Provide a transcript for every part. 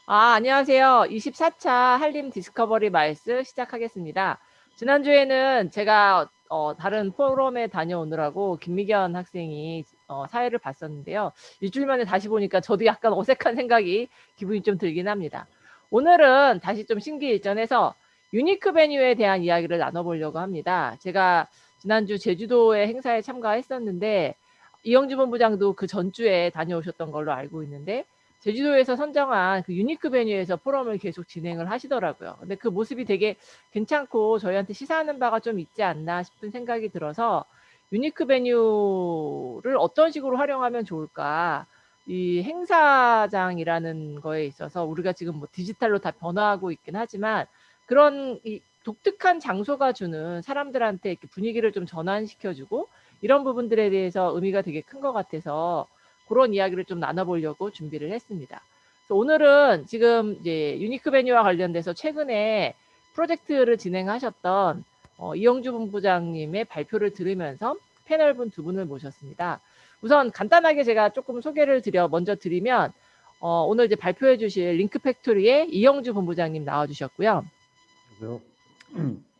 안녕하세요. 24차 한림 디스커버리 마이스 시작하겠습니다. 지난주에는 제가 다른 포럼에 다녀오느라고 김미견 학생이 사회를 봤었는데요. 일주일 만에 다시 보니까 저도 약간 어색한 생각이 기분이 좀 들긴 합니다. 오늘은 다시 좀 신기일전해서 유니크 베뉴에 대한 이야기를 나눠보려고 합니다. 제가 지난주 제주도의 행사에 참가했었는데 이영주 본부장도 그 전주에 다녀오셨던 걸로 알고 있는데 제주도에서 선정한 그 유니크 베뉴에서 포럼을 계속 진행을 하시더라고요. 근데 그 모습이 되게 괜찮고 저희한테 시사하는 바가 좀 있지 않나 싶은 생각이 들어서 유니크 베뉴를 어떤 식으로 활용하면 좋을까? 이 행사장이라는 거에 있어서 우리가 지금 뭐 디지털로 다 변화하고 있긴 하지만 그런 이 독특한 장소가 주는 사람들한테 이렇게 분위기를 좀 전환시켜주고 이런 부분들에 대해서 의미가 되게 큰 것 같아서 그런 이야기를 좀 나눠보려고 준비를 했습니다. 그래서 오늘은 지금 이제 유니크 베뉴와 관련돼서 최근에 프로젝트를 진행하셨던 이영주 본부장님의 발표를 들으면서 패널분 두 분을 모셨습니다. 우선 간단하게 제가 조금 소개를 먼저 드리면 오늘 이제 발표해 주실 링크 팩토리의 이영주 본부장님 나와주셨고요.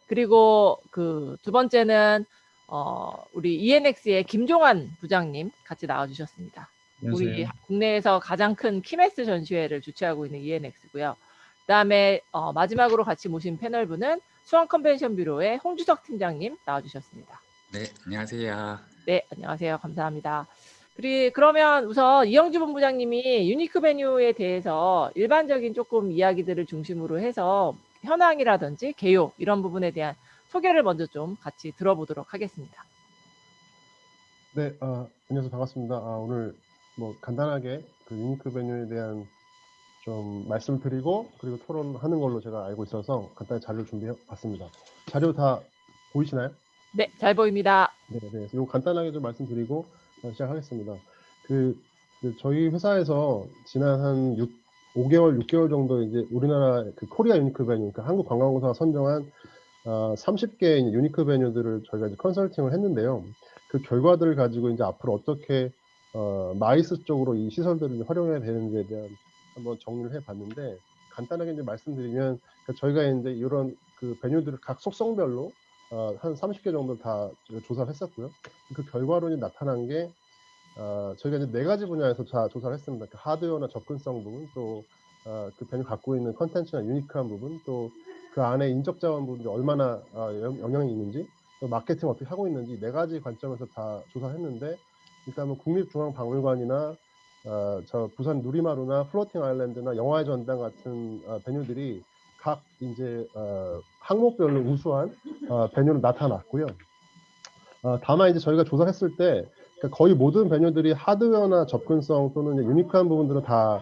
그리고 그 두 번째는 우리 ENX의 김종환 부장님 같이 나와주셨습니다. 안녕하세요. 우리 국내에서 가장 큰 키메스 전시회를 주최하고 있는 ENX고요. 그다음에 마지막으로 같이 모신 패널분은 수원 컨벤션 뷰로의 홍주석 팀장님 나와주셨습니다. 네, 안녕하세요. 네, 안녕하세요. 감사합니다. 그러면 우선 이영주 본부장님이 유니크 베뉴에 대해서 일반적인 조금 이야기들을 중심으로 해서 현황이라든지 개요 이런 부분에 대한 소개를 먼저 좀 같이 들어보도록 하겠습니다. 네, 안녕하세요. 반갑습니다. 오늘 뭐 간단하게 그 유니크 베뉴에 대한 좀 말씀드리고 그리고 토론하는 걸로 제가 알고 있어서 간단히 자료 준비해 봤습니다. 자료 다 보이시나요? 네, 잘 보입니다. 네, 네. 이거 간단하게 좀 말씀드리고 시작하겠습니다. 저희 회사에서 지난 한 5개월, 6개월 정도 이제 우리나라 그 코리아 유니크 베뉴, 그러니까 한국관광공사가 선정한 30개의 유니크 베뉴들을 저희가 이제 컨설팅을 했는데요. 그 결과들을 가지고 이제 앞으로 어떻게 마이스 쪽으로 이 시설들을 활용해야 되는지에 대한 한번 정리를 해봤는데 간단하게 이제 말씀드리면 그러니까 저희가 이제 이런 그 베뉴들을 각 속성별로 한 30개 정도 다 조사를 했었고요. 그 결과로 이제 나타난 게 저희가 이제 4가지 분야에서 다 조사를 했습니다. 그 하드웨어나 접근성 부분, 또 그 베뉴 갖고 있는 컨텐츠나 유니크한 부분, 또 그 안에 인적 자원 부분이 얼마나 영향이 있는지, 또 마케팅 어떻게 하고 있는지 4가지 관점에서 다 조사했는데 일단 뭐 국립중앙박물관이나 저 부산 누리마루나 플로팅 아일랜드나 영화의 전당 같은 베뉴들이 각 이제 항목별로 우수한 베뉴로 나타났고요. 다만 이제 저희가 조사했을 때 그러니까 거의 모든 베뉴들이 하드웨어나 접근성 또는 유니크한 부분들은 다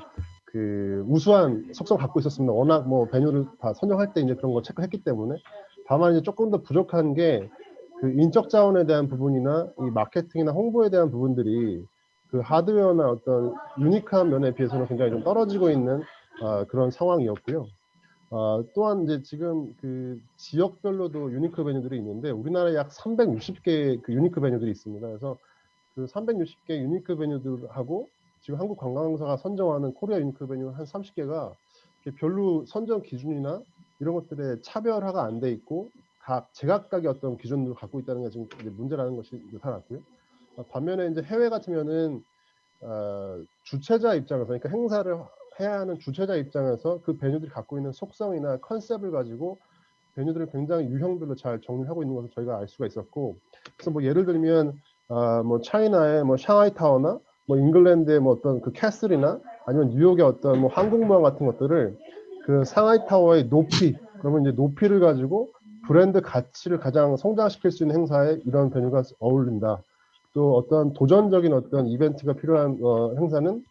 그 우수한 속성 갖고 있었습니다. 워낙 뭐 베뉴를 다 선정할 때 이제 그런 걸 체크했기 때문에 다만 이제 조금 더 부족한 게 그 인적 자원에 대한 부분이나 이 마케팅이나 홍보에 대한 부분들이 그 하드웨어나 어떤 유니크한 면에 비해서는 굉장히 좀 떨어지고 있는 그런 상황이었고요. 또한 이제 지금 그 지역별로도 유니크 베뉴들이 있는데 우리나라에 약 360개 그 유니크 베뉴들이 있습니다. 그래서 그 360개 유니크 베뉴들하고 지금 한국관광공사가 선정하는 코리아 유니크 베뉴 한 30개가 별로 선정 기준이나 이런 것들에 차별화가 안 돼 있고 각 제각각의 어떤 기준들을 갖고 있다는 게 지금 이제 문제라는 것이 나타났고요. 반면에 이제 해외 같으면은 주최자 입장에서 그러니까 행사를 해야 하는 주최자 입장에서 그 베뉴들이 갖고 있는 속성이나 컨셉을 가지고 베뉴들을 굉장히 유형별로 잘 정리하고 있는 것을 저희가 알 수가 있었고, 그래서 뭐 예를 들면 뭐 차이나의 뭐 샹하이 타워나 뭐 잉글랜드의 뭐 어떤 그 캐슬이나 아니면 뉴욕의 어떤 뭐 한국무항 같은 것들을 그 상하이 타워의 높이, 그러면 이제 높이를 가지고 브랜드 가치를 가장 성장시킬 수 있는 행사에 이런 베뉴가 어울린다. 또 어떤 도전적인 어떤 이벤트가 필요한 행사는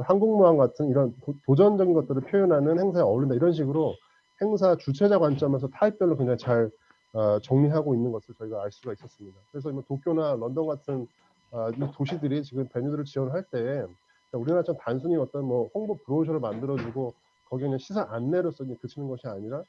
한국무항 같은 이런 도전적인 것들을 표현하는 행사에 어울린다. 이런 식으로 행사 주최자 관점에서 타입별로 굉장히 잘 정리하고 있는 것을 저희가 알 수가 있었습니다. 그래서 뭐 도쿄나 런던 같은 이 도시들이 지금 베뉴들을 지원할 때 우리나라처럼 단순히 어떤 뭐 홍보 브로셔를 만들어주고 거기에 시사 안내로서 그치는 것이 아니라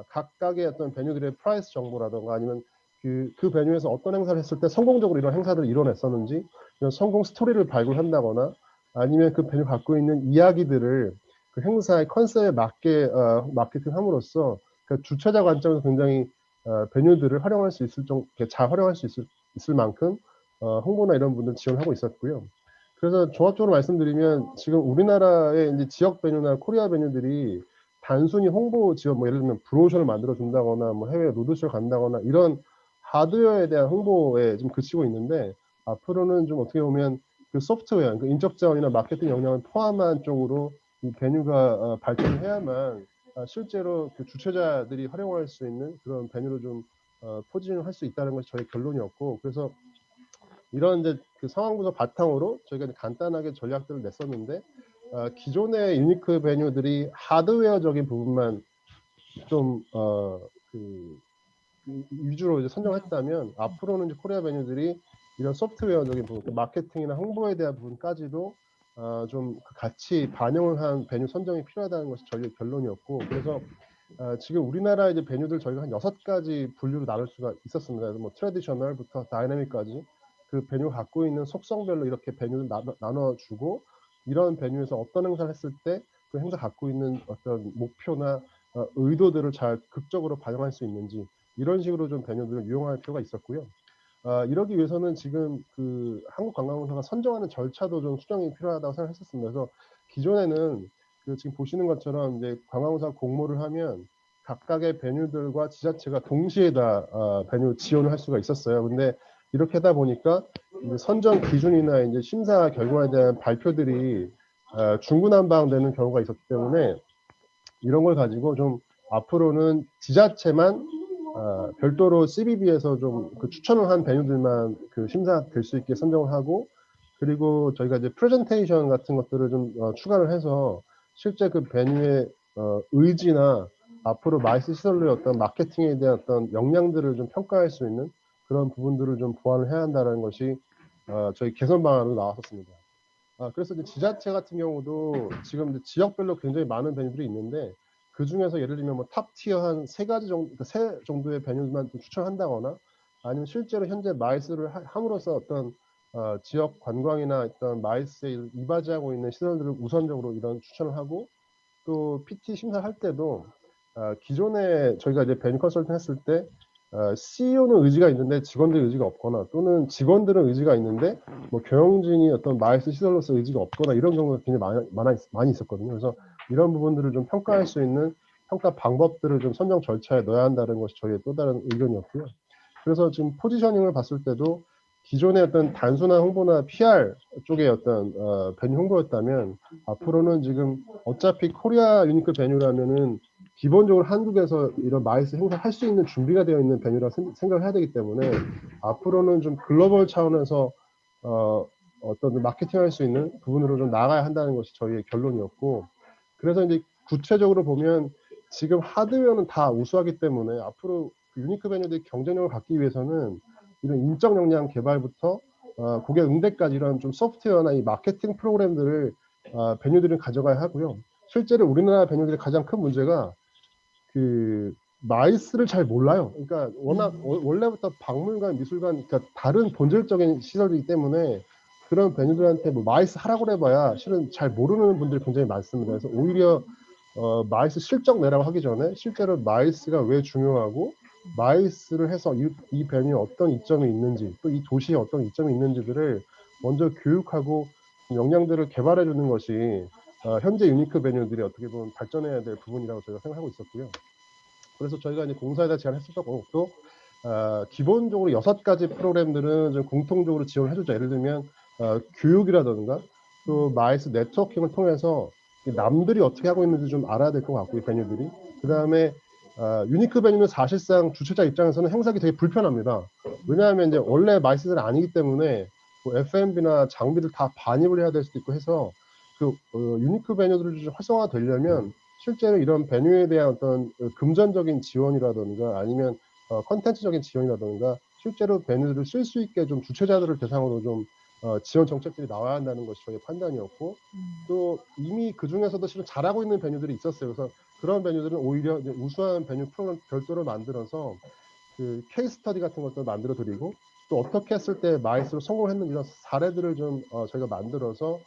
각각의 어떤 베뉴들의 프라이스 정보라든가 아니면 그 베뉴에서 어떤 행사를 했을 때 성공적으로 이런 행사들을 이뤄냈었는지 이런 성공 스토리를 발굴한다거나 아니면 그 베뉴 갖고 있는 이야기들을 그 행사의 컨셉에 맞게 마케팅함으로써 그 주최자 관점에서 굉장히 베뉴들을 활용할 수 있을 잘 활용할 수 있을 만큼 홍보나 이런 부분을 지원하고 있었고요. 그래서 종합적으로 말씀드리면 지금 우리나라의 이제 지역 베뉴나 코리아 베뉴들이 단순히 홍보 지원, 뭐 예를 들면 브로셔를 만들어 준다거나 뭐 해외 로드쇼를 간다거나 이런 하드웨어에 대한 홍보에 좀 그치고 있는데, 앞으로는 좀 어떻게 보면 그 소프트웨어, 그 인적 자원이나 마케팅 역량을 포함한 쪽으로 이 베뉴가 발전을 해야만 실제로 그 주최자들이 활용할 수 있는 그런 베뉴로 좀 포진을 할 수 있다는 것이 저희 결론이었고, 그래서 이런 이제 그 상황 분석 바탕으로 저희가 이제 간단하게 전략들을 냈었는데, 기존의 유니크 베뉴들이 하드웨어적인 부분만 좀 위주로 이제 선정했다면, 앞으로는 이제 코리아 베뉴들이 이런 소프트웨어적인 부분, 그 마케팅이나 홍보에 대한 부분까지도 좀 같이 반영을 한 베뉴 선정이 필요하다는 것이 저희의 결론이었고, 그래서 지금 우리나라 이제 베뉴들 저희가 한 6가지 분류로 나눌 수가 있었습니다. 그래서 뭐 트래디셔널부터 다이내믹까지 그 베뉴가 갖고 있는 속성별로 이렇게 베뉴를 나눠주고, 이런 베뉴에서 어떤 행사를 했을 때 그 행사 갖고 있는 어떤 목표나 의도들을 잘 극적으로 반영할 수 있는지, 이런 식으로 좀 베뉴들을 이용할 필요가 있었고요. 이러기 위해서는 지금 그 한국관광공사가 선정하는 절차도 좀 수정이 필요하다고 생각했었습니다. 그래서 기존에는 그 지금 보시는 것처럼 이제 관광공사 공모를 하면 각각의 베뉴들과 지자체가 동시에 다 베뉴 지원을 할 수가 있었어요. 근데 이렇게 하다 보니까 이제 선정 기준이나 이제 심사 결과에 대한 발표들이 중구난방되는 경우가 있었기 때문에, 이런 걸 가지고 좀 앞으로는 지자체만 별도로 CBB에서 좀 그 추천을 한 베뉴들만 그 심사될 수 있게 선정을 하고, 그리고 저희가 이제 프레젠테이션 같은 것들을 좀 추가를 해서 실제 그 베뉴의 의지나 앞으로 마이스 시설의 어떤 마케팅에 대한 어떤 역량들을 좀 평가할 수 있는 그런 부분들을 좀 보완을 해야 한다는 것이 저희 개선 방안으로 나왔었습니다. 그래서 이제 지자체 같은 경우도 지금 이제 지역별로 굉장히 많은 베뉴들이 있는데, 그 중에서 예를 들면 뭐 탑 티어 한 3가지 정도, 그러니까 3 정도의 베뉴만 좀 추천한다거나, 아니면 실제로 현재 마이스를 함으로써 어떤 지역 관광이나 어떤 마이스에 이바지하고 있는 시설들을 우선적으로 이런 추천을 하고, 또 PT 심사할 때도 기존에 저희가 이제 베뉴 컨설팅 했을 때 CEO는 의지가 있는데 직원들 의지가 없거나, 또는 직원들은 의지가 있는데 뭐 경영진이 어떤 마이스 시설로서 의지가 없거나, 이런 경우가 굉장히 많이 있었거든요. 그래서 이런 부분들을 좀 평가할 수 있는 평가 방법들을 좀 선정 절차에 넣어야 한다는 것이 저희의 또 다른 의견이었고요. 그래서 지금 포지셔닝을 봤을 때도 기존의 어떤 단순한 홍보나 PR 쪽의 어떤 베뉴 홍보였다면, 앞으로는 지금 어차피 코리아 유니크 베뉴라면은 기본적으로 한국에서 이런 마이스 행사를 할 수 있는 준비가 되어 있는 베뉴라 생각을 해야 되기 때문에, 앞으로는 좀 글로벌 차원에서 어떤 마케팅할 수 있는 부분으로 좀 나아가야 한다는 것이 저희의 결론이었고, 그래서 이제 구체적으로 보면 지금 하드웨어는 다 우수하기 때문에 앞으로 그 유니크 베뉴들이 경쟁력을 갖기 위해서는 이런 인적 역량 개발부터 고객 응대까지 이런 좀 소프트웨어나 이 마케팅 프로그램들을 베뉴들은 가져가야 하고요. 실제로 우리나라 베뉴들의 가장 큰 문제가 그 마이스를 잘 몰라요. 그러니까 워낙 원래부터 박물관, 미술관, 그러니까 다른 본질적인 시설이기 때문에 그런 베뉴들한테 뭐 마이스 하라고 해봐야 실은 잘 모르는 분들이 굉장히 많습니다. 그래서 오히려 마이스 실적 내라고 하기 전에 실제로 마이스가 왜 중요하고, 마이스를 해서 이 베뉴에 어떤 이점이 있는지, 또 이 도시에 어떤 이점이 있는지들을 먼저 교육하고 역량들을 개발해 주는 것이 현재 유니크 베뉴들이 어떻게 보면 발전해야 될 부분이라고 저희가 생각하고 있었고요. 그래서 저희가 이제 공사에다 제안했었던 것도 기본적으로 6가지 프로그램들은 좀 공통적으로 지원을 해주자. 예를 들면 교육이라든가, 또 마이스 네트워킹을 통해서 남들이 어떻게 하고 있는지 좀 알아야 될 것 같고요, 베뉴들이. 그 다음에 유니크 베뉴는 사실상 주최자 입장에서는 행사하기 되게 불편합니다. 왜냐하면 이제 원래 마이스들이 아니기 때문에 뭐 F&B나 장비를 다 반입을 해야 될 수도 있고 해서, 그 유니크 베뉴들을 좀 활성화되려면 실제로 이런 베뉴에 대한 어떤 금전적인 지원이라든가, 아니면 컨텐츠적인 지원이라든가, 실제로 베뉴들을 쓸 수 있게 좀 주최자들을 대상으로 좀 지원 정책들이 나와야 한다는 것이 저희의 판단이었고, 또 이미 그 중에서도 실은 잘하고 있는 베뉴들이 있었어요. 그래서 그런 베뉴들은 오히려 이제 우수한 베뉴 프로그램 별도로 만들어서 그 케이스 스터디 같은 것도 만들어 드리고, 또 어떻게 했을 때 마이스로 성공했는지 이런 사례들을 좀 저희가 만들어서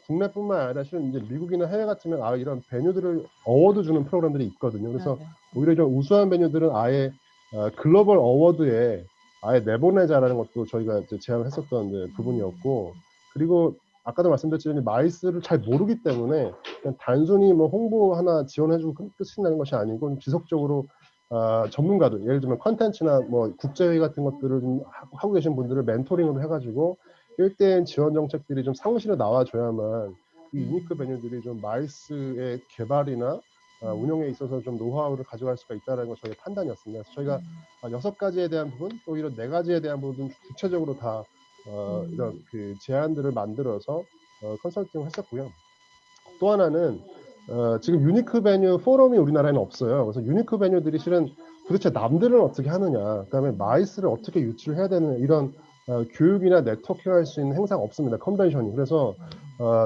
국내뿐만 아니라 실은 이제 미국이나 해외 같으면 이런 베뉴들을 어워드 주는 프로그램들이 있거든요. 그래서 네. 오히려 좀 우수한 베뉴들은 아예 글로벌 어워드에 아예 내보내자라는 것도 저희가 이제 제안을 했었던 이제 부분이었고, 그리고 아까도 말씀드렸지만 마이스를 잘 모르기 때문에 그냥 단순히 뭐 홍보 하나 지원해주고 끝이 나는 것이 아니고 좀 지속적으로 전문가들, 예를 들면 컨텐츠나 뭐 국제회의 같은 것들을 좀 하고 계신 분들을 멘토링으로 해가지고 1대1 지원 정책들이 좀 상시로 나와줘야만 이 유니크 베뉴들이 좀 마이스의 개발이나 운영에 있어서 좀 노하우를 가져갈 수가 있다는 건 저희의 판단이었습니다. 그래서 저희가 6가지에 대한 부분, 또 이런 4가지에 대한 부분 구체적으로 다 이런 그 제안들을 만들어서 컨설팅을 했었고요. 또 하나는 지금 유니크 베뉴 포럼이 우리나라에는 없어요. 그래서 유니크 베뉴들이 실은 도대체 남들은 어떻게 하느냐, 그다음에 마이스를 어떻게 유출해야 되는 이런 교육이나 네트워킹할 수 있는 행사가 없습니다. 컨벤션이. 그래서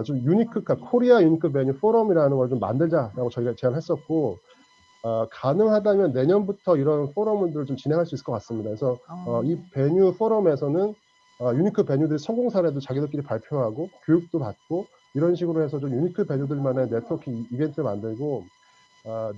좀 유니크, 그러니까 코리아 유니크 베뉴 포럼이라는 걸 좀 만들자라고 저희가 제안했었고, 가능하다면 내년부터 이런 포럼들을 좀 진행할 수 있을 것 같습니다. 그래서 이 베뉴 포럼에서는 유니크 베뉴들의 성공 사례도 자기들끼리 발표하고 교육도 받고 이런 식으로 해서 좀 유니크 베뉴들만의 네트워킹 이벤트를 만들고,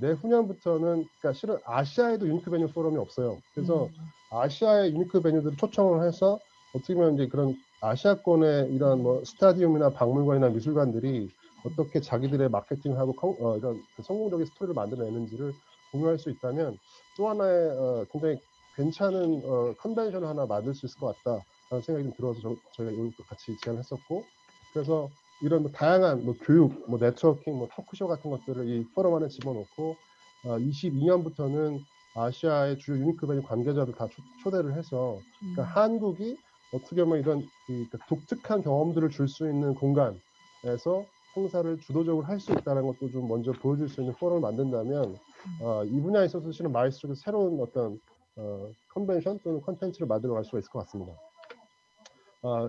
내후년부터는, 그러니까 실은 아시아에도 유니크 베뉴 포럼이 없어요. 그래서 아시아의 유니크 베뉴들을 초청을 해서 어떻게 보면 이제 그런 아시아권의 이런 뭐 스타디움이나 박물관이나 미술관들이 어떻게 자기들의 마케팅하고 이런 그 성공적인 스토리를 만들어내는지를 공유할 수 있다면 또 하나의 굉장히 괜찮은 컨벤션을 하나 만들 수 있을 것 같다라는 생각이 좀 들어서 저희가 이것도 같이 제안했었고, 그래서 이런 뭐 다양한 뭐 교육, 뭐 네트워킹, 뭐 토크쇼 같은 것들을 이 포럼 안에 집어넣고 22년부터는 아시아의 주요 유니크 베뉴 관계자들 다 초대를 해서, 그러니까 한국이 어떻게 보면 이런 독특한 경험들을 줄 수 있는 공간에서 행사를 주도적으로 할 수 있다는 것도 좀 먼저 보여줄 수 있는 포럼을 만든다면 이 분야에 있어서 실은 마이스 쪽에서 새로운 어떤 컨벤션 또는 컨텐츠를 만들어 갈 수가 있을 것 같습니다.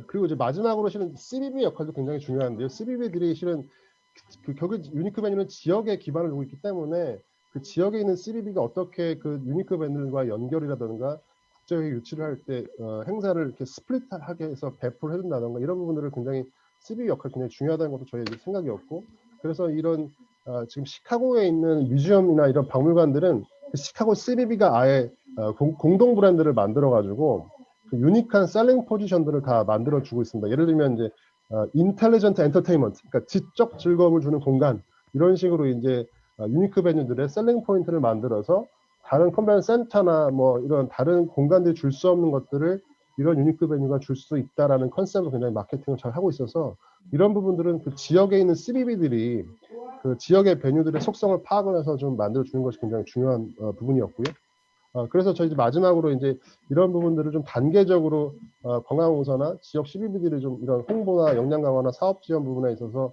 그리고 이제 마지막으로 실은 CBB 역할도 굉장히 중요한데요. CBB들이 실은 결국 유니크 베뉴는 지역에 기반을 두고 있기 때문에 그 지역에 있는 CBB가 어떻게 그 유니크 베뉴들과 연결이라든가 국제회의 유치를 할 때 행사를 이렇게 스플릿하게 해서 배포를 해준다든가 이런 부분들을 굉장히 CBB 역할이 굉장히 중요하다는 것도 저희 생각이었고, 그래서 이런 지금 시카고에 있는 뮤지엄이나 이런 박물관들은 그 시카고 CBB가 아예 공동 브랜드를 만들어가지고 그 유니크한 셀링 포지션들을 다 만들어주고 있습니다. 예를 들면 이제 인텔리전트 엔터테인먼트, 그러니까 지적 즐거움을 주는 공간, 이런 식으로 이제 유니크 베뉴들의 셀링 포인트를 만들어서 다른 컨벤션 센터나 뭐 이런 다른 공간들이 줄 수 없는 것들을 이런 유니크 베뉴가 줄 수 있다라는 컨셉으로 굉장히 마케팅을 잘 하고 있어서 이런 부분들은 그 지역에 있는 CBB들이 그 지역의 베뉴들의 속성을 파악을 해서 좀 만들어주는 것이 굉장히 중요한 부분이었고요. 그래서 저희 마지막으로 이제 이런 부분들을 좀 단계적으로 관광공사나 지역 CBB들이 좀 이런 홍보나 역량 강화나 사업 지원 부분에 있어서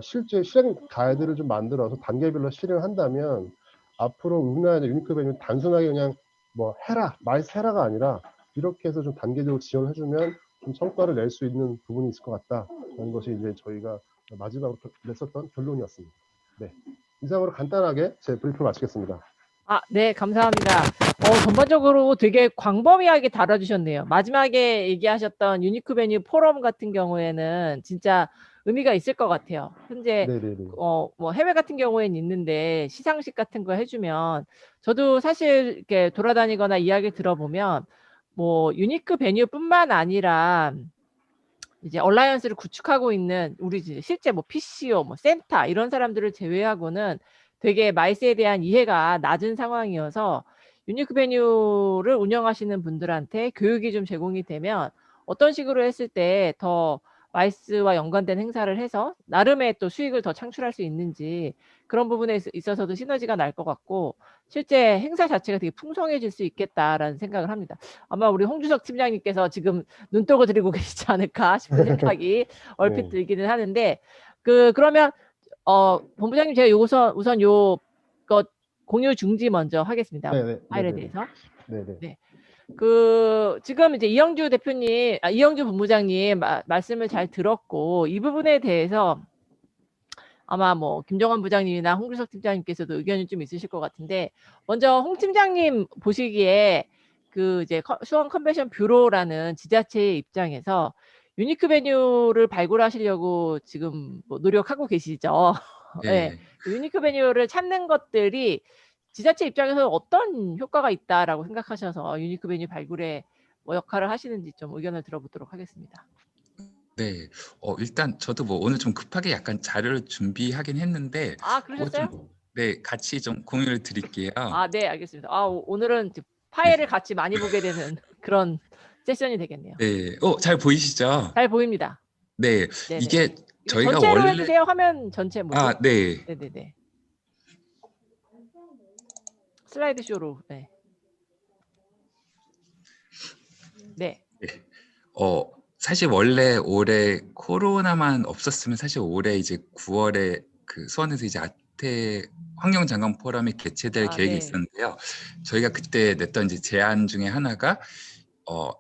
실제 실행 가이드를 좀 만들어서 단계별로 실행한다면 앞으로 우리나라의 유니크 베뉴 단순하게 그냥 뭐 해라, 마이스 해라가 아니라 이렇게 해서 좀 단계적으로 지원해주면 좀 성과를 낼 수 있는 부분이 있을 것 같다라는 것이 이제 저희가 마지막으로 냈었던 결론이었습니다. 네, 이상으로 간단하게 제 브리핑을 마치겠습니다. 네, 감사합니다. 전반적으로 되게 광범위하게 다뤄주셨네요. 마지막에 얘기하셨던 유니크 베뉴 포럼 같은 경우에는 진짜 의미가 있을 것 같아요. 현재 네네네. 뭐 해외 같은 경우에는 있는데 시상식 같은 거 해주면 저도 사실 이렇게 돌아다니거나 이야기 들어보면 뭐 유니크 베뉴뿐만 아니라 이제 얼라이언스를 구축하고 있는 우리 실제 뭐 PCO, 뭐 센타 이런 사람들을 제외하고는 되게 마이스에 대한 이해가 낮은 상황이어서 유니크 베뉴를 운영하시는 분들한테 교육이 좀 제공이 되면 어떤 식으로 했을 때 더 마이스와 연관된 행사를 해서 나름의 또 수익을 더 창출할 수 있는지 그런 부분에 있어서도 시너지가 날 것 같고 실제 행사 자체가 되게 풍성해질 수 있겠다라는 생각을 합니다. 아마 우리 홍주석 팀장님께서 지금 눈독을 들이고 계시지 않을까 싶은 생각이 얼핏 네. 들기는 하는데 그러면 본부장님 제가 우선 요것 공유 중지 먼저 하겠습니다. 네네. 파일에 네네. 대해서. 네네. 네. 지금 이제 이영주 대표님, 이영주 본부장님 말씀을 잘 들었고 이 부분에 대해서 아마 뭐 김정환 부장님이나 홍주석 팀장님께서도 의견이 좀 있으실 것 같은데 먼저 홍 팀장님 보시기에 이제 수원 컨벤션 뷰로라는 지자체의 입장에서 유니크 베뉴를 발굴하시려고 지금 뭐 노력하고 계시죠. 네. 네. 유니크 베뉴를 찾는 것들이 지자체 입장에서 어떤 효과가 있다라고 생각하셔서 유니크 베뉴 발굴에 뭐 역할을 하시는지 좀 의견을 들어보도록 하겠습니다. 네. 일단 저도 뭐 오늘 좀 급하게 약간 자료를 준비하긴 했는데 아, 그거 그러셨어요? 좀 네, 같이 좀 공유를 드릴게요. 아, 네, 알겠습니다. 아, 오늘은 네. 파일을 같이 많이 보게 되는 그런 세션이 되겠네요. 네. 잘 보이시죠? 잘 보입니다. 네. 네네. 이게 이거 저희가 전체로 원래 해주세요. 화면 전체 모두. 네. 네네네. 슬라이드 쇼로. 네. 네. 네. 사실 원래 올해 코로나만 없었으면 사실 올해 이제 9월에 그 수원에서 이제 아태 환경장관 포럼이 개최될 계획이 네. 있었는데요. 저희가 그때 냈던 이제 제안 중에 하나가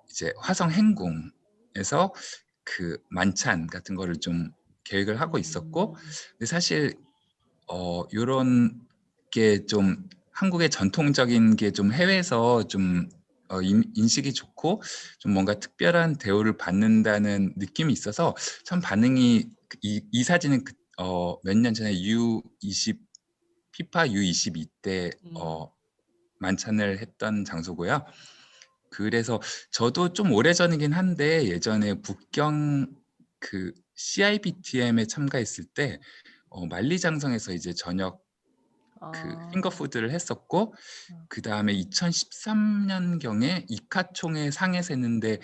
이제 화성 행궁에서 그 만찬 같은 거를 좀 계획을 하고 있었고, 근데 사실 요런 게 좀 한국의 전통적인 게 좀 해외에서 좀 인식이 좋고 좀 뭔가 특별한 대우를 받는다는 느낌이 있어서 참 반응이 이 사진은 몇 년 전에 U20 피파 U22 때 만찬을 했던 장소고요. 그래서 저도 좀 오래전이긴 한데 예전에 북경 그 CIBTM에 참가했을 때 만리장성에서 이제 저녁 그 핑거푸드를 했었고, 그 다음에 2013년경에 이카총에 상에서 했는데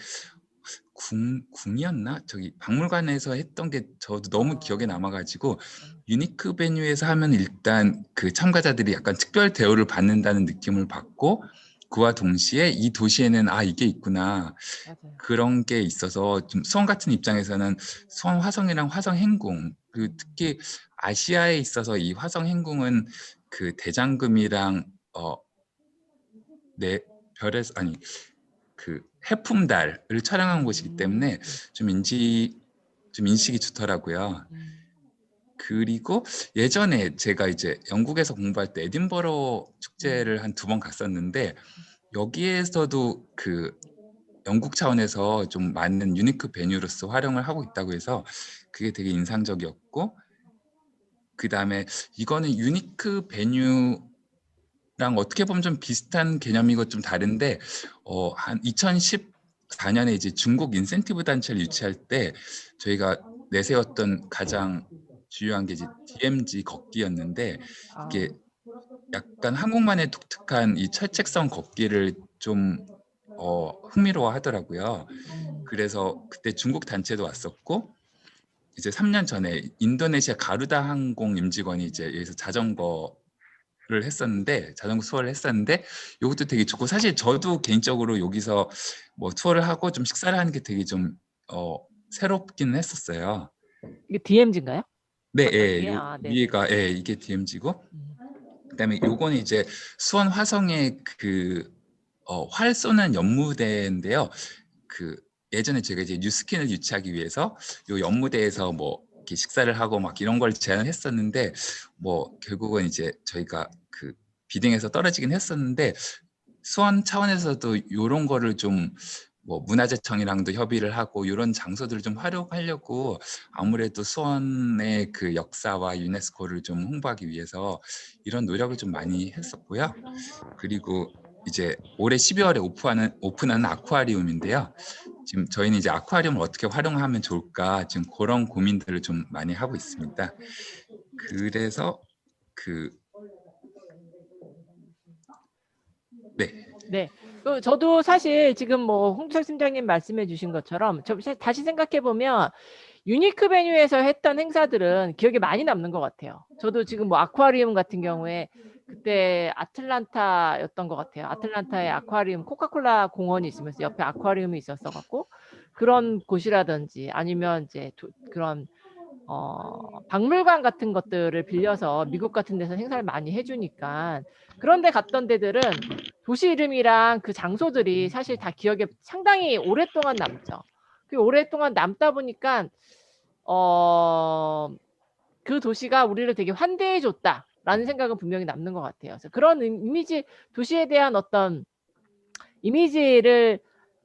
궁이었나? 저기 박물관에서 했던 게 저도 너무 기억에 남아가지고 유니크 베뉴에서 하면 일단 그 참가자들이 약간 특별 대우를 받는다는 느낌을 받고, 그와 동시에 이 도시에는 이게 있구나, 맞아요. 그런 게 있어서 좀 수원 같은 입장에서는 수원 화성이랑 화성 행궁, 그 특히 아시아에 있어서 이 화성 행궁은 그 대장금이랑 별에서 그 해품달을 촬영한 곳이기 때문에 좀 인식이 좋더라고요. 그리고 예전에 제가 이제 영국에서 공부할 때 에딘버러 축제를 한 2번 갔었는데, 여기에서도 그 영국 차원에서 좀 많은 유니크 베뉴로서 활용을 하고 있다고 해서 그게 되게 인상적이었고, 그 다음에 이거는 유니크 베뉴랑 어떻게 보면 좀 비슷한 개념이고 좀 다른데, 한 2014년에 이제 중국 인센티브 단체를 유치할 때 저희가 내세웠던 가장 주요한 게 이제 DMZ 걷기였는데, 이게 약간 한국만의 독특한 이 철책선 걷기를 좀 흥미로워 하더라고요. 그래서 그때 중국 단체도 왔었고, 이제 3년 전에 인도네시아 가루다 항공 임직원이 이제 여기서 자전거 수어를 했었는데, 이것도 되게 좋고, 사실 저도 개인적으로 여기서 뭐 투어를 하고 좀 식사를 하는 게 되게 좀 새롭기는 했었어요. 이게 DMZ인가요? 네, 위에가 이게 DMZ고, 그다음에 요거는 이제 수원 화성의 그 활 쏘는 연무대인데요. 그 예전에 제가 이제 뉴스킨을 유치하기 위해서 요 연무대에서 뭐 이렇게 식사를 하고 막 이런 걸 제안을 했었는데, 뭐 결국은 이제 저희가 그 비딩에서 떨어지긴 했었는데, 수원 차원에서도 요런 거를 좀 뭐 문화재청이랑도 협의를 하고 이런 장소들을 좀 활용하려고 아무래도 수원의 그 역사와 유네스코를 좀 홍보하기 위해서 이런 노력을 좀 많이 했었고요. 그리고 이제 올해 12월에 오픈하는 아쿠아리움인데요. 지금 저희는 이제 아쿠아리움을 어떻게 활용하면 좋을까 지금 그런 고민들을 좀 많이 하고 있습니다. 그래서 네. 저도 사실 지금 뭐 홍철 팀장님 말씀해 주신 것처럼 다시 생각해 보면 유니크 베뉴에서 했던 행사들은 기억에 많이 남는 것 같아요. 저도 지금 뭐 아쿠아리움 같은 경우에 그때 아틀란타였던 것 같아요. 아틀란타에 아쿠아리움 코카콜라 공원이 있으면서 옆에 아쿠아리움이 있었어 갖고 그런 곳이라든지 아니면 이제 그런 박물관 같은 것들을 빌려서 미국 같은 데서 행사를 많이 해주니까 그런 데 갔던 데들은 도시 이름이랑 그 장소들이 사실 다 기억에 상당히 오랫동안 남죠. 그 오랫동안 남다 보니까 그 도시가 우리를 되게 환대해 줬다라는 생각은 분명히 남는 것 같아요. 그래서 그런 이미지, 도시에 대한 어떤 이미지를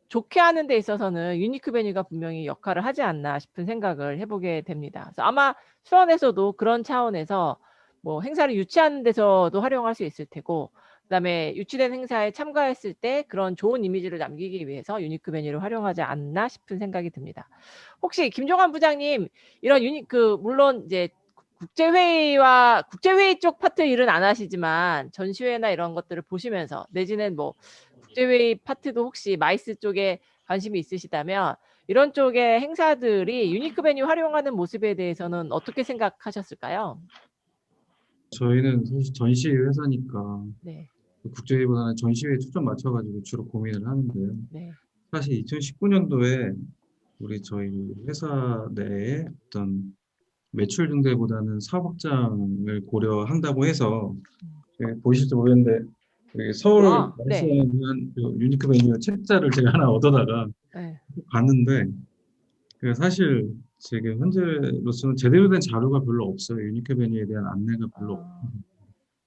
좋게 하는 데 있어서는 유니크 베뉴가 분명히 역할을 하지 않나 싶은 생각을 해보게 됩니다. 그래서 아마 수원에서도 그런 차원에서 뭐 행사를 유치하는 데서도 활용할 수 있을 테고, 그다음에 유치된 행사에 참가했을 때 그런 좋은 이미지를 남기기 위해서 유니크 베뉴를 활용하지 않나 싶은 생각이 듭니다. 혹시 김종환 부장님, 이런 물론 이제 국제회의 쪽 파트 일은 안 하시지만 전시회나 이런 것들을 보시면서, 내지는 뭐 국제회의 파트도 혹시 마이스 쪽에 관심이 있으시다면 이런 쪽의 행사들이 유니크 베뉴 활용하는 모습에 대해서는 어떻게 생각하셨을까요? 저희는 사실 전시회 회사니까 네, 국제회의보다는 전시회에 초점 맞춰가지고 주로 고민을 하는데요. 네, 사실 2019년도에 저희 회사 내에 어떤 매출 증대보다는 사업 확장을 고려한다고 해서 보실지 모르겠는데 여기 서울 네, 마이스에 대한 유니크 메뉴 책자를 제가 하나 얻어다가 네, 봤는데 사실 지금 현재로서는 제대로 된 자료가 별로 없어요. 유니크 메뉴에 대한 안내가 별로 없고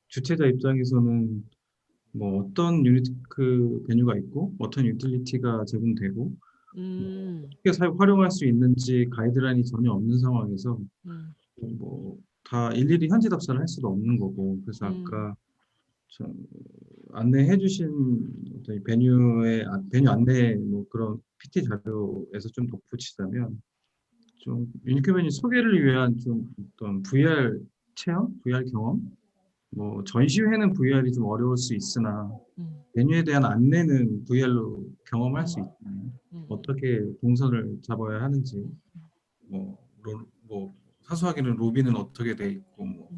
주최자 입장에서는 뭐 어떤 유니크 메뉴가 있고 어떤 유틸리티가 제공되고 어떻게 활용할 수 있는지 가이드라인이 전혀 없는 상황에서 뭐 다 일일이 현지 답사를 할 수도 없는 거고, 그래서 아까 안내해 주신 어떤 베뉴 안내 뭐 그런 PT 자료에서 좀 덧붙이자면 좀 유니크 메뉴 소개를 위한 좀 어떤 VR 체험, VR 경험, 뭐 전시회는 VR이 좀 어려울 수 있으나 메뉴에 대한 안내는 VR로 경험할 수 있잖아요. 어떻게 동선을 잡아야 하는지, 뭐 사소하게는 로비는 어떻게 돼 있고, 뭐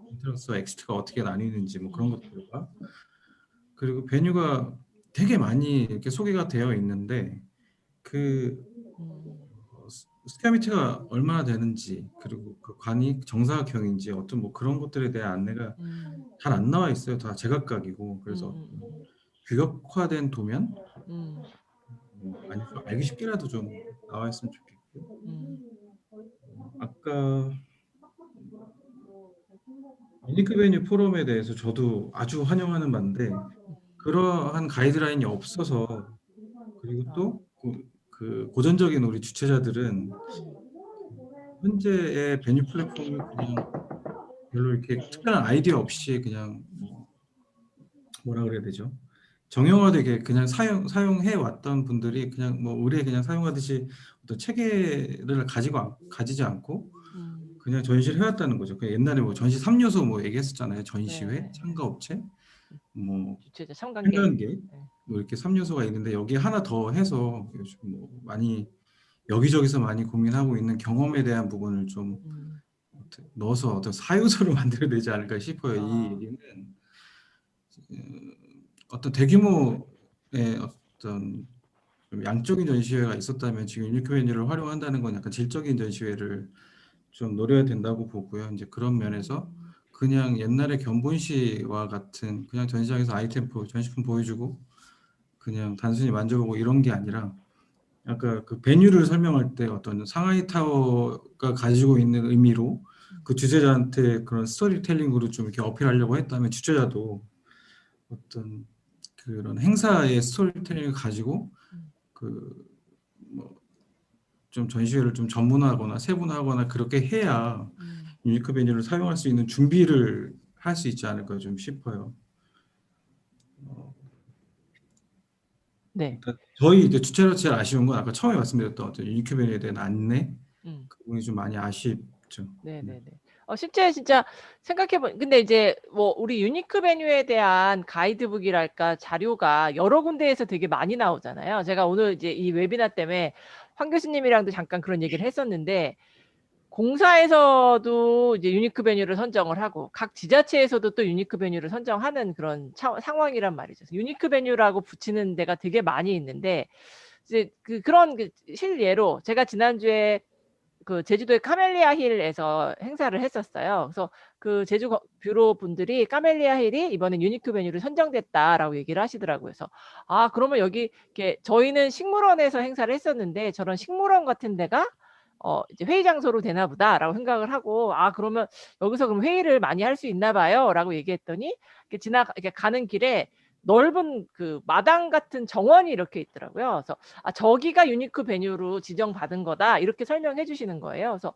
인트로스와 엑스트가 어떻게 나뉘는지, 뭐 그런 것들과, 그리고 베뉴가 되게 많이 이렇게 소개가 되어 있는데 스퀘어 미터가 얼마나 되는지, 그리고 그 관이 정사각형인지 어떤 뭐 그런 것들에 대한 안내가 잘 안 나와 있어요. 다 제각각이고. 그래서 규격화된 도면, 아니 좀 알기 쉽게라도 좀 나와 있으면 좋겠고. 아까 유니크 베뉴 포럼에 대해서 저도 아주 환영하는 바인데 그러한 가이드라인이 없어서, 그리고 또 그 고전적인 우리 주최자들은 현재의 베뉴 플랫폼을 그냥 별로 이렇게 특별한 아이디어 없이 그냥 뭐라 그래야 되죠? 정형화되게 그냥 사용해 왔던 분들이 그냥 뭐 의뢰 그냥 사용하듯이 어떤 체계를 가지지 않고 그냥 전시를 해왔다는 거죠. 그 옛날에 뭐 전시 3요소 뭐 얘기했었잖아요. 전시회, 참가업체, 뭐 주최자 참관계, 참관계, 뭐 이렇게 3요소가 있는데 여기에 하나 더 해서 요즘 뭐 많이 여기저기서 많이 고민하고 있는 경험에 대한 부분을 좀 넣어서 어떤 4요소를 만들어야 되지 않을까 싶어요. 이 얘기는 어떤 대규모의 어떤 좀 양적인 전시회가 있었다면 지금 유니크 베뉴를 활용한다는 건 약간 질적인 전시회를 좀 노려야 된다고 보고요. 이제 그런 면에서 그냥 옛날의 견본시와 같은 그냥 전시장에서 전시품 보여주고 그냥 단순히 만져보고 이런 게 아니라, 아까 그 베뉴를 설명할 때 어떤 상하이 타워가 가지고 있는 의미로 그 주최자한테 그런 스토리텔링으로 좀 이렇게 어필하려고 했다면 주최자도 어떤 그런 행사의 스토리텔링을 가지고 뭐 좀 전시회를 좀 전문화하거나 세분화하거나 그렇게 해야 유니크 베뉴를 사용할 수 있는 준비를 할 수 있지 않을까 좀 싶어요. 네. 저희 이제 주최로 제일 아쉬운 건 아까 처음에 말씀드렸던 어떤 유니크 베뉴에 대한 안내, 그 부분이 좀 많이 아쉽죠. 네네네. 실제 진짜 근데 이제 뭐 우리 유니크 베뉴에 대한 가이드북이랄까 자료가 여러 군데에서 되게 많이 나오잖아요. 제가 오늘 이제 이 웨비나 때문에 황 교수님이랑도 잠깐 그런 얘기를 했었는데, 공사에서도 이제 유니크 베뉴를 선정을 하고 각 지자체에서도 또 유니크 베뉴를 선정하는 그런 상황이란 말이죠. 유니크 베뉴라고 붙이는 데가 되게 많이 있는데, 이제 그런 실예로 제가 지난주에 그 제주도의 카멜리아 힐에서 행사를 했었어요. 그래서 그 제주 뷰로 분들이 카멜리아 힐이 이번에 유니크 베뉴를 선정됐다라고 얘기를 하시더라고요. 그래서 그러면 여기 이렇게 저희는 식물원에서 행사를 했었는데 저런 식물원 같은 데가 이제 회의 장소로 되나 보다라고 생각을 하고, 그러면 여기서 그럼 회의를 많이 할 수 있나 봐요라고 얘기했더니 이렇게 가는 길에 넓은 그 마당 같은 정원이 이렇게 있더라고요. 그래서 저기가 유니크 베뉴로 지정받은 거다 이렇게 설명해 주시는 거예요. 그래서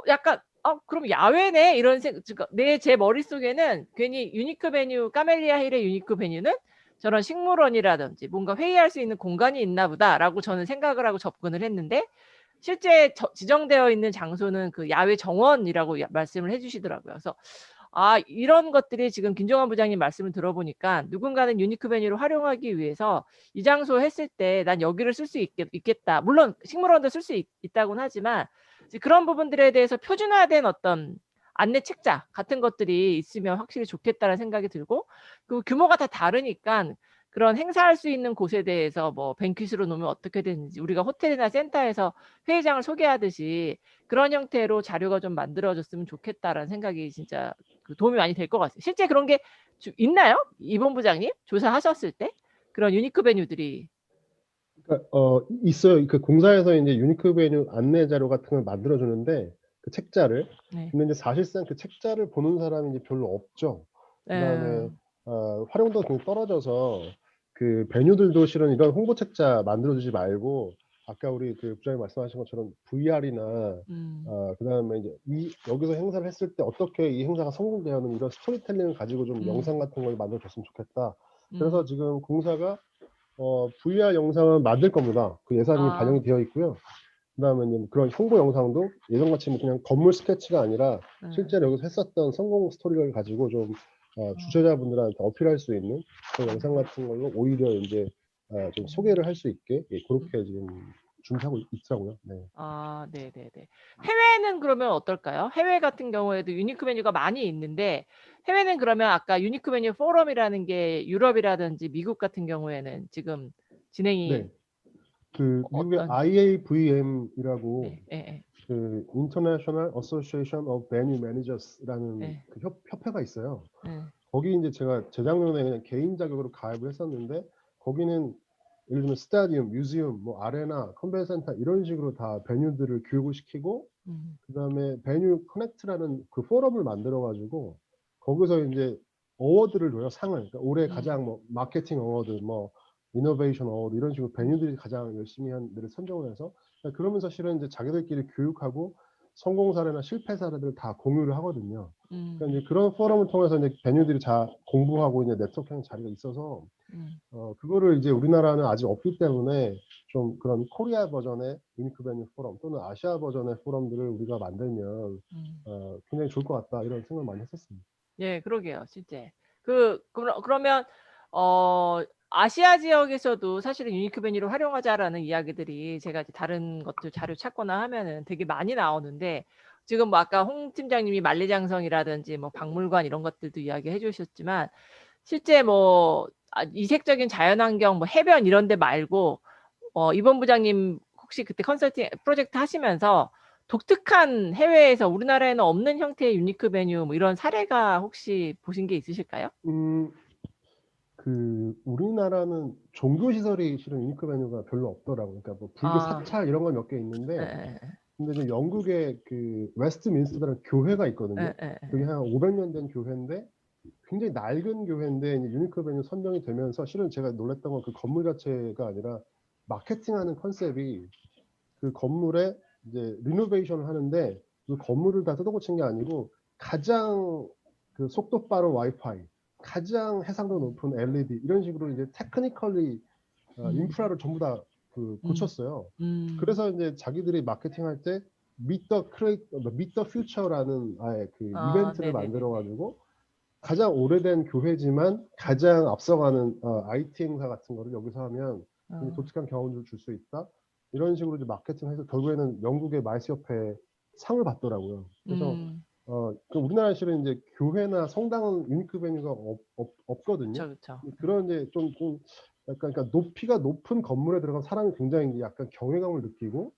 약간 그럼 야외네 이런 제 머릿속에는 괜히 유니크 베뉴 까멜리아 힐의 유니크 베뉴는 저런 식물원이라든지 뭔가 회의할 수 있는 공간이 있나 보다라고 저는 생각을 하고 접근을 했는데 실제 지정되어 있는 장소는 그 야외 정원이라고 말씀을 해주시더라고요. 그래서 이런 것들이 지금 김종환 부장님 말씀을 들어보니까 누군가는 유니크 베뉴를 활용하기 위해서 이 장소 했을 때 난 여기를 쓸 수 있겠다. 물론 식물원도 쓸 수 있다고는 하지만 그런 부분들에 대해서 표준화된 어떤 안내 책자 같은 것들이 있으면 확실히 좋겠다는 생각이 들고, 그 규모가 다 다르니까 그런 행사할 수 있는 곳에 대해서 뭐 뱅퀴스로 놓으면 어떻게 되는지 우리가 호텔이나 센터에서 회의장을 소개하듯이 그런 형태로 자료가 좀 만들어졌으면 좋겠다라는 생각이 진짜 도움이 많이 될 것 같아요. 실제 그런 게 있나요? 이본 부장님 조사하셨을 때 그런 유니크 베뉴들이. 그러니까 있어요. 그 공사에서 이제 유니크 베뉴 안내 자료 같은 걸 만들어 주는데 그 책자를. 네. 근데 이제 사실상 그 책자를 보는 사람이 이제 별로 없죠. 그다음에 네. 활용도가 굉장히 떨어져서 그 베뉴들도 실은 이런 홍보 책자 만들어 주지 말고 아까 우리 그 부장님 말씀하신 것처럼 VR이나 그다음에 이제 여기서 행사를 했을 때 어떻게 이 행사가 성공되었는 이런 스토리텔링을 가지고 좀 영상 같은 걸 만들어 줬으면 좋겠다. 그래서 지금 공사가 VR 영상은 만들 겁니다. 그 예산이 반영이 되어 있고요. 그다음에 이제 그런 홍보 영상도 예전같이 뭐 그냥 건물 스케치가 아니라 실제로 여기서 했었던 성공 스토리를 가지고 좀 주최자분들한테 어필할 수 있는 그런 영상 같은 걸로 오히려 이제 좀 소개를 할 수 있게 그렇게 지금 준비하고 있더라고요. 네. 네네네. 해외는 그러면 어떨까요? 해외 같은 경우에도 유니크 메뉴가 많이 있는데 해외는 그러면 아까 유니크 메뉴 포럼이라는 게 유럽이라든지 미국 같은 경우에는 지금 진행이 네. 그 미국의 어떤 IAVM이라고 네, 네, 그 International Association of Venue Managers라는 네. 그 협회가 있어요. 네. 거기 이제 제가 재작년에 그냥 개인 자격으로 가입을 했었는데 거기는 예를 들면 스타디움, 뮤지엄, 뭐 아레나, 컨벤션 센터 이런 식으로 다 베뉴들을 교육을 시키고 그다음에 베뉴 커넥트라는 그 포럼을 만들어 가지고 거기서 이제 어워드를 줘요. 상을. 그러니까 올해 가장 뭐 마케팅 어워드, 뭐 이노베이션 어워드 이런 식으로 베뉴들이 가장 열심히 한 데를 선정을 해서 그러면서 실은 이제 자기들끼리 교육하고 성공 사례나 실패 사례들을 다 공유를 하거든요. 그러니까 이제 그런 포럼을 통해서 이제 베뉴들이 다 공부하고 이제 네트워크하는 자리가 있어서 그거를 이제 우리나라는 아직 없기 때문에 좀 그런 코리아 버전의 유니크 베뉴 포럼 또는 아시아 버전의 포럼들을 우리가 만들면 굉장히 좋을 것 같다 이런 생각을 많이 했었습니다. 예, 그러게요, 실제. 그러면 아시아 지역에서도 사실은 유니크 베뉴를 활용하자라는 이야기들이 제가 이제 다른 것들 자료 찾거나 하면은 되게 많이 나오는데 지금 뭐 아까 홍 팀장님이 만리장성이라든지 뭐 박물관 이런 것들도 이야기해 주셨지만 실제 뭐 이색적인 자연환경, 뭐 해변 이런 데 말고 이번 부장님 혹시 그때 컨설팅 프로젝트 하시면서 독특한 해외에서 우리나라에는 없는 형태의 유니크 베뉴 뭐 이런 사례가 혹시 보신 게 있으실까요? 그 우리나라는 종교 시설이 실은 유니크 베뉴가 별로 없더라고요. 그러니까 뭐 불교 사찰 이런 건 몇 개 있는데 근데 이제 영국의 그 웨스트민스터라는 교회가 있거든요. 그게 한 500년 된 교회인데 굉장히 낡은 교회인데 이제 유니크 베뉴 선정이 되면서 실은 제가 놀랐던 건 그 건물 자체가 아니라 마케팅하는 컨셉이 그 건물에 이제 리노베이션을 하는데 그 건물을 다 뜯어고친 게 아니고 가장 그 속도 빠른 와이파이, 가장 해상도 높은 LED 이런 식으로 이제 테크니컬리 인프라를 전부 다 그 고쳤어요. 그래서 이제 자기들이 마케팅할 때 Meet the Future라는 아예 그 이벤트를 만들어가지고 가장 오래된 교회지만 가장 앞서가는 IT 행사 같은 거를 여기서 하면 독특한 경험을 줄 수 있다. 이런 식으로 이제 마케팅해서 결국에는 영국의 마이스 협회 상을 받더라고요. 그래서 그 우리나라 실은 이제 교회나 성당은 유니크 베뉴가 없거든요. 그렇죠. 그런 이제 좀 약간 그러니까 높이가 높은 건물에 들어가면 사람이 굉장히 약간 경외감을 느끼고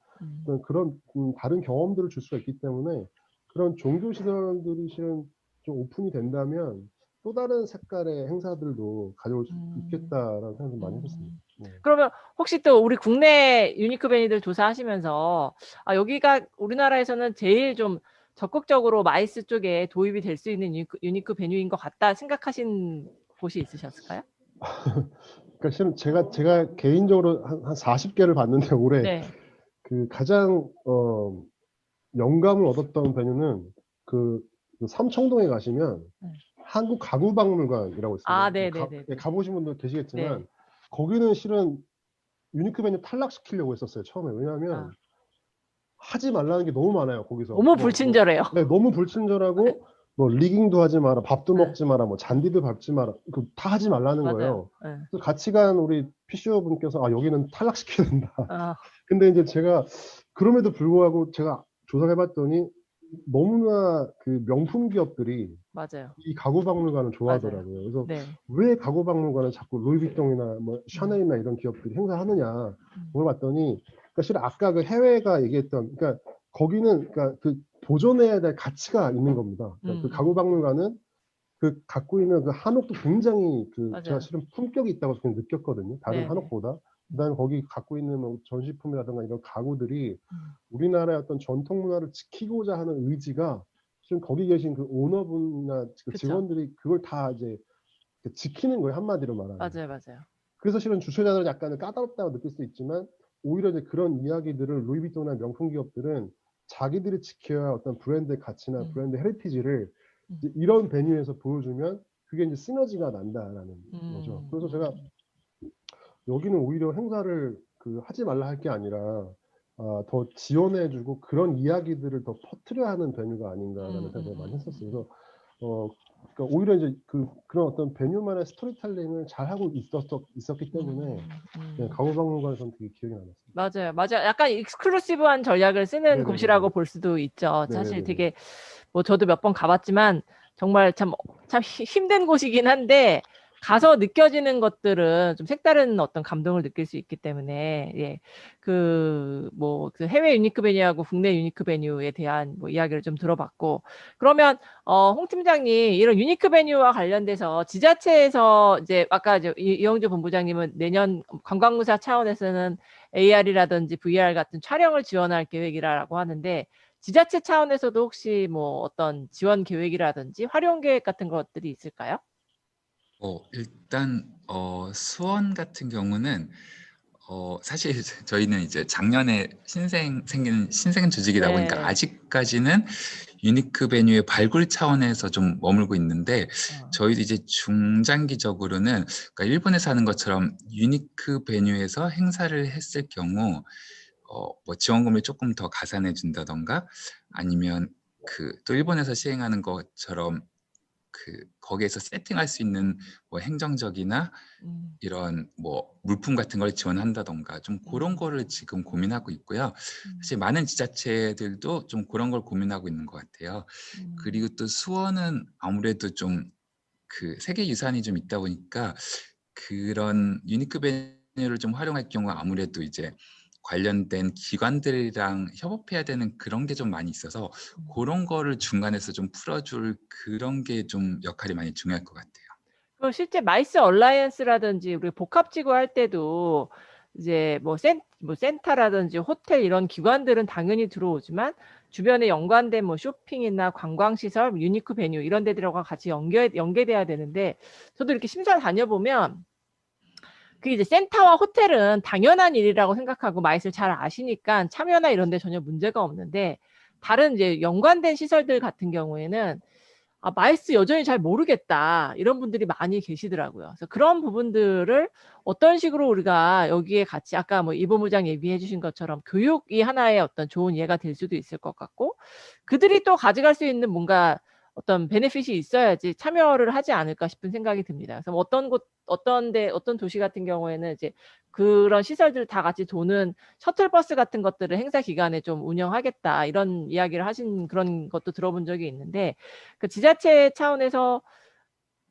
그런 다른 경험들을 줄 수가 있기 때문에 그런 종교 시설들이 실은 좀 오픈이 된다면 또 다른 색깔의 행사들도 가져올 수 있겠다라는 생각을 많이 해봤습니다. 네. 그러면 혹시 또 우리 국내 유니크 베뉴들 조사하시면서 여기가 우리나라에서는 제일 좀 적극적으로 마이스 쪽에 도입이 될 수 있는 유니크 베뉴인 것 같다 생각하신 곳이 있으셨을까요? 그러니까 실은 제가 개인적으로 한 40개를 봤는데 올해 네. 그 가장 영감을 얻었던 베뉴는 그 삼청동에 가시면 네. 한국가구박물관이라고 있습니다. 아, 네네네. 가보신 분들 네. 계시겠지만 거기는 실은 유니크 베뉴 탈락시키려고 했었어요 처음에. 왜냐하면 아, 하지 말라는 게 너무 많아요 거기서. 너무 불친절해요. 네, 너무 불친절하고 뭐 리깅도 하지 마라, 밥도 네. 먹지 마라, 뭐 잔디도 밟지 마라, 그 다 하지 말라는 맞아요. 거예요. 네. 그래서 같이 간 우리 PCO 분께서 아 여기는 탈락시켜야 된다. 아, 근데 이제 제가 그럼에도 불구하고 제가 조사를 해봤더니 너무나 그 명품 기업들이 맞아요. 이 가구 박물관을 맞아요. 좋아하더라고요. 그래서 네. 왜 가구 박물관을 자꾸 루이비통이나 뭐 샤넬이나 이런 기업들이 행사하느냐 물어봤더니, 그러니까 실은 아까 그 해외가 얘기했던, 그러니까 거기는 그러니까 그 보존해야 될 가치가 있는 겁니다. 그러니까 그 가구 박물관은 그 갖고 있는 그 한옥도 굉장히 그 제가 맞아요. 실은 품격이 있다고 저는 느꼈거든요. 다른 네네. 한옥보다. 그다음에 거기 갖고 있는 뭐 전시품이라든가 이런 가구들이 음. 우리나라의 어떤 전통 문화를 지키고자 하는 의지가 지금 거기 계신 그 오너분이나 그 그쵸. 직원들이 그걸 다 이제 지키는 거예요. 한마디로 말하면. 맞아요. 맞아요. 그래서 실은 주최자들은 약간 까다롭다고 느낄 수 있지만 오히려 이제 그런 이야기들을 루이비통이나 명품 기업들은 자기들이 지켜야 할 어떤 브랜드의 가치나 브랜드 헤리티지를 이제 이런 베뉴에서 보여주면 그게 이제 시너지가 난다라는 거죠. 그래서 제가 여기는 오히려 행사를 그 하지 말라 할 게 아니라 더 지원해주고 그런 이야기들을 더 퍼뜨려야 하는 베뉴가 아닌가라는 생각을 많이 했었어요. 그래서 그러니까 오히려 이제 그런 어떤 베뉴만의 스토리텔링을 잘 하고 있었기 때문에 네, 가구박물관에서는 되게 기억이 남았어요. 맞아요. 맞아요. 약간 익스클루시브한 전략을 쓰는 네네네네. 곳이라고 볼 수도 있죠. 사실 네네네네. 되게 뭐 저도 몇 번 가봤지만 정말 참 힘든 곳이긴 한데 가서 느껴지는 것들은 좀 색다른 어떤 감동을 느낄 수 있기 때문에 예. 그 해외 유니크 베뉴하고 국내 유니크 베뉴에 대한 뭐 이야기를 좀 들어봤고, 그러면 홍 팀장님 이런 유니크 베뉴와 관련돼서 지자체에서 이제 아까 이제 이영주 본부장님은 내년 관광부사 차원에서는 AR이라든지 VR 같은 촬영을 지원할 계획이라고 하는데 지자체 차원에서도 혹시 뭐 어떤 지원 계획이라든지 활용 계획 같은 것들이 있을까요? 일단 수원 같은 경우는 사실 저희는 이제 작년에 생긴 신생 조직이다 보니까 네. 아직까지는 유니크 베뉴의 발굴 차원에서 좀 머물고 있는데 저희도 이제 중장기적으로는 그러니까 일본에서 하는 것처럼 유니크 베뉴에서 행사를 했을 경우 뭐 지원금을 조금 더 가산해 준다던가 아니면 또 일본에서 시행하는 것처럼 거기에서 세팅할 수 있는 뭐 행정적이나 이런 뭐 물품 같은 걸 지원한다던가 좀 그런 거를 지금 고민하고 있고요. 사실 많은 지자체들도 좀 그런 걸 고민하고 있는 것 같아요. 그리고 또 수원은 아무래도 좀 세계유산이 좀 있다 보니까 그런 유니크 베뉴를 좀 활용할 경우 아무래도 이제 관련된 기관들이랑 협업해야 되는 그런 게 좀 많이 있어서 그런 거를 중간에서 좀 풀어줄 그런 게 좀 역할이 많이 중요할 것 같아요. 그럼 실제 마이스 얼라이언스라든지 우리 복합지구 할 때도 이제 뭐 센터라든지 호텔 이런 기관들은 당연히 들어오지만 주변에 연관된 뭐 쇼핑이나 관광시설, 유니크 베뉴 이런 데들하고 같이 연계돼야 되는데 저도 이렇게 심사 다녀보면 그게 이제 센터와 호텔은 당연한 일이라고 생각하고 마이스를 잘 아시니까 참여나 이런 데 전혀 문제가 없는데 다른 이제 연관된 시설들 같은 경우에는 마이스 여전히 잘 모르겠다 이런 분들이 많이 계시더라고요. 그래서 그런 부분들을 어떤 식으로 우리가 여기에 같이 아까 뭐 이 본부장 얘기해 주신 것처럼 교육이 하나의 어떤 좋은 예가 될 수도 있을 것 같고 그들이 또 가져갈 수 있는 뭔가 어떤 베네핏이 있어야지 참여를 하지 않을까 싶은 생각이 듭니다. 그래서 뭐 어떤 도시 같은 경우에는 이제 그런 시설들 다 같이 도는 셔틀버스 같은 것들을 행사 기간에 좀 운영하겠다 이런 이야기를 하신 그런 것도 들어본 적이 있는데 그 지자체 차원에서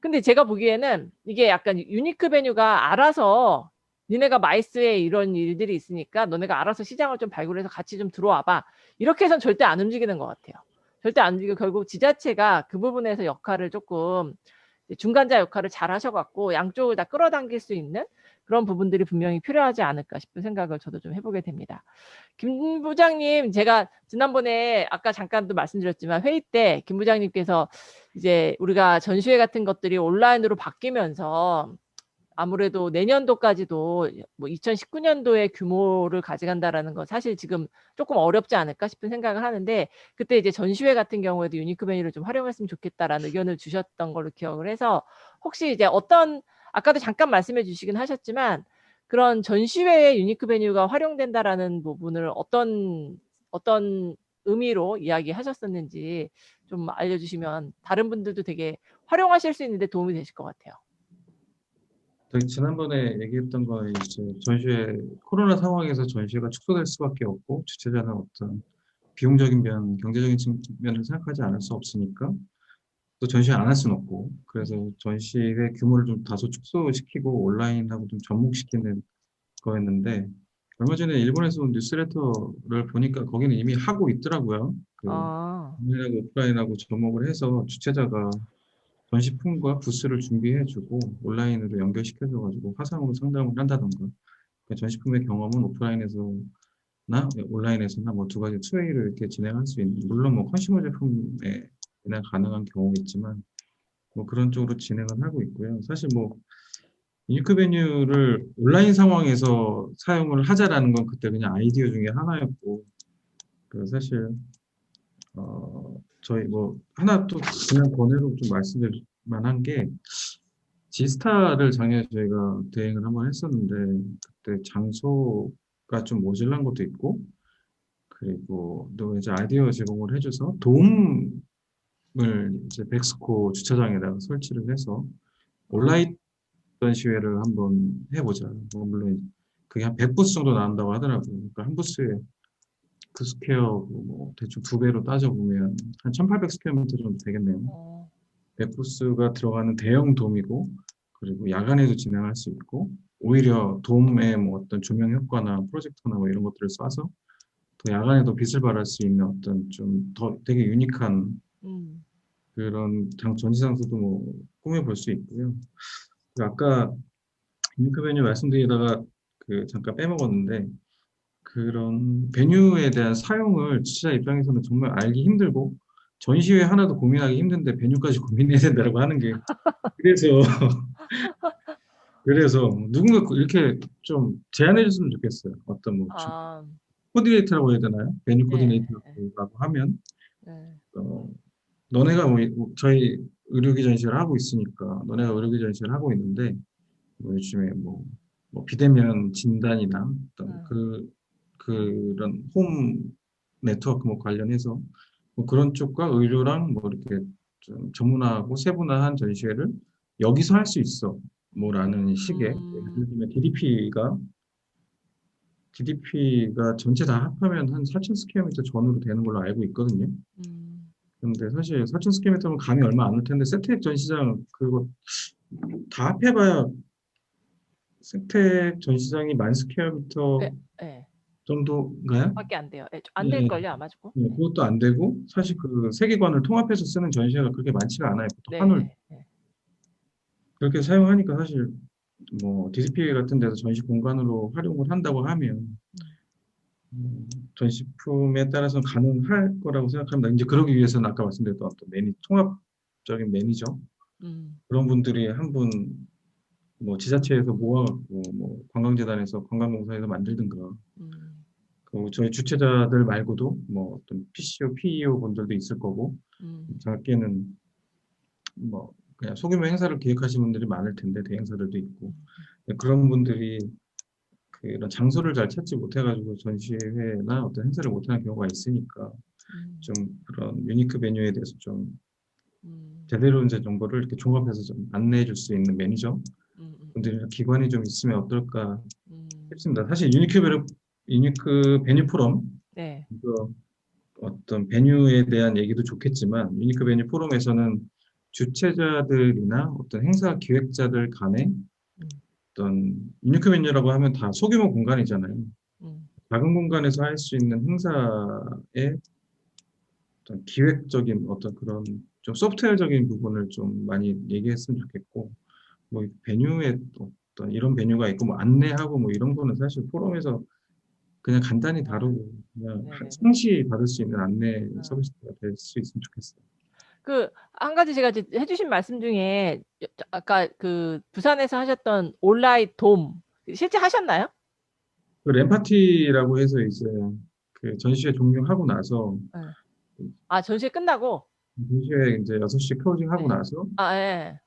근데 제가 보기에는 이게 약간 유니크 베뉴가 알아서 니네가 마이스에 이런 일들이 있으니까 너네가 알아서 시장을 좀 발굴해서 같이 좀 들어와 봐. 이렇게 해서는 절대 안 움직이는 것 같아요. 절대 안 움직이고 결국 지자체가 그 부분에서 역할을 조금 중간자 역할을 잘 하셔갖고 양쪽을 다 끌어당길 수 있는 그런 부분들이 분명히 필요하지 않을까 싶은 생각을 저도 좀 해보게 됩니다. 김 부장님, 제가 지난번에 아까 잠깐도 말씀드렸지만 회의 때 김 부장님께서 이제 우리가 전시회 같은 것들이 온라인으로 바뀌면서 아무래도 내년도까지도 뭐 2019년도의 규모를 가져간다라는 건 사실 지금 조금 어렵지 않을까 싶은 생각을 하는데, 그때 이제 전시회 같은 경우에도 유니크 베뉴를 좀 활용했으면 좋겠다라는 의견을 주셨던 걸로 기억을 해서, 혹시 이제 어떤, 아까도 잠깐 말씀해 주시긴 하셨지만 그런 전시회에 유니크 베뉴가 활용된다라는 부분을 어떤 의미로 이야기하셨었는지 좀 알려주시면 다른 분들도 되게 활용하실 수 있는데 도움이 되실 것 같아요. 저희 지난번에 얘기했던 건 이제 전시회, 코로나 상황에서 전시회가 축소될 수밖에 없고, 주최자는 어떤 비용적인 면, 경제적인 측면을 생각하지 않을 수 없으니까 또 전시회 안 할 수는 없고, 그래서 전시회 규모를 좀 다소 축소시키고 온라인하고 좀 접목시키는 거였는데, 얼마 전에 일본에서 온 뉴스레터를 보니까 거기는 이미 하고 있더라고요. 그 아, 온라인하고 오프라인하고 접목을 해서 주최자가 전시품과 부스를 준비해주고 온라인으로 연결시켜줘가지고 화상으로 상담을 한다던가, 그러니까 전시품의 경험은 오프라인에서나 온라인에서나 뭐 두 가지 투웨이를 이렇게 진행할 수 있는, 물론 뭐 컨슈머 제품에 그냥 가능한 경우가 있지만 뭐 그런 쪽으로 진행을 하고 있고요. 사실 뭐 유니크 베뉴를 온라인 상황에서 사용을 하자라는 건 그때 그냥 아이디어 중에 하나였고, 그 사실 저희 뭐 하나 또 그냥 번외로 좀 말씀드릴 만한 게, 지스타를 작년에 저희가 대행을 한번 했었는데 그때 장소가 좀 모질란 것도 있고, 그리고 또 이제 아이디어 제공을 해줘서 도움을 이제 백스코 주차장에다가 설치를 해서 온라인 전시회를 한번 해보자. 뭐 물론 그게 한 100부스 정도 나온다고 하더라고요. 그러니까 한 부스에 그 스퀘어 뭐 대충 2배로 따져보면 한 1800 스퀘어미터 정도 되겠네요. 어, 100부스가 들어가는 대형 돔이고, 그리고 야간에도 진행할 수 있고, 오히려 돔의 뭐 어떤 조명 효과나 프로젝터나 뭐 이런 것들을 쏴서 더 야간에도 빛을 발할 수 있는 어떤 좀 더 되게 유니크한 음, 그런 전시 장소도 뭐 꾸며볼 수 있고요. 아까 유니크 베뉴 말씀드리다가 그 잠깐 빼먹었는데, 그런 베뉴에 대한 사용을 주최자 입장에서는 정말 알기 힘들고, 전시회 하나도 고민하기 힘든데 베뉴까지 고민해야 된다고 하는 게, 그래서 누군가 이렇게 좀 제안해 줬으면 좋겠어요. 어떤 뭐 아, 코디네이터라고 해야 되나요? 베뉴 네, 네, 코디네이터라고 하면 네. 어, 너네가 뭐 저희 의료기 전시를 하고 있으니까, 너네가 의료기 전시를 하고 있는데 뭐 요즘에 뭐 비대면 진단이나 어떤 그런 홈 네트워크 뭐 관련해서 뭐 그런 쪽과 의료랑 뭐 이렇게 좀 전문화하고 세분화한 전시회를 여기서 할 수 있어 뭐라는 식의, 예를 음, 들면 DDP가 전체 다 합하면 한 4,000 스퀘어미터 전후로 되는 걸로 알고 있거든요. 음, 근데 사실 4,000 스퀘어미터면 감이 얼마 안 올 텐데, 세택 전시장 그거 다 합해봐야 세택 전시장이 10,000 스퀘어미터 네, 네. 정도인가요? 밖에 안 돼요. 안 네, 될걸요, 아마 주고. 네, 그것도 안 되고, 사실 그 세계관을 통합해서 쓰는 전시회가 그렇게 많지가 않아요. 보통 네, 한올 네, 네. 그렇게 사용하니까 사실 뭐 디스플레이 같은 데서 전시 공간으로 활용을 한다고 하면 음, 전시품에 따라서 가능할 거라고 생각합니다. 이제 그러기 위해서는 아까 말씀드렸던 어떤 통합적인 매니저, 음, 그런 분들이 한 분 뭐 지자체에서 모아갖고 뭐 관광재단에서 관광공사에서 만들든가, 음, 그 저희 주최자들 말고도 뭐 어떤 PCO, PEO 분들도 있을 거고, 음, 작게는 뭐 그냥 소규모 행사를 기획하시는 분들이 많을 텐데, 대행사들도 있고, 그런 분들이 그런 장소를 잘 찾지 못해가지고 전시회나 어떤 행사를 못하는 경우가 있으니까, 음, 좀 그런 유니크 베뉴에 대해서 좀 음, 제대로 이제 정보를 이렇게 종합해서 좀 안내해 줄 수 있는 매니저 음, 음, 분들이나 기관이 좀 있으면 어떨까 음. 싶습니다. 사실 유니크 베뉴 포럼, 네. 그 어떤 베뉴에 대한 얘기도 좋겠지만, 유니크 베뉴 포럼에서는 주최자들이나 어떤 행사 기획자들 간에 음, 어떤 유니크 베뉴라고 하면 다 소규모 공간이잖아요. 음, 작은 공간에서 할 수 있는 행사의 어떤 기획적인 어떤 그런 좀 소프트웨어적인 부분을 좀 많이 얘기했으면 좋겠고, 뭐 베뉴에 어떤 이런 베뉴가 있고 뭐 안내하고 뭐 이런 거는 사실 포럼에서 그냥 간단히 아, 다루고 그냥 네네네. 상시 받을 수 있는 안내 아. 서비스가 될 수 있으면 좋겠어요. 그 한 가지 제가 이제 해주신 말씀 중에 아까 그 부산에서 하셨던 온라인 돔 실제 하셨나요? 그 램파티라고 해서 이제 그 전시회 종료하고 나서 네. 아, 전시회 끝나고? 전시회 이제 6시 클로징하고 네. 나서 아, 예.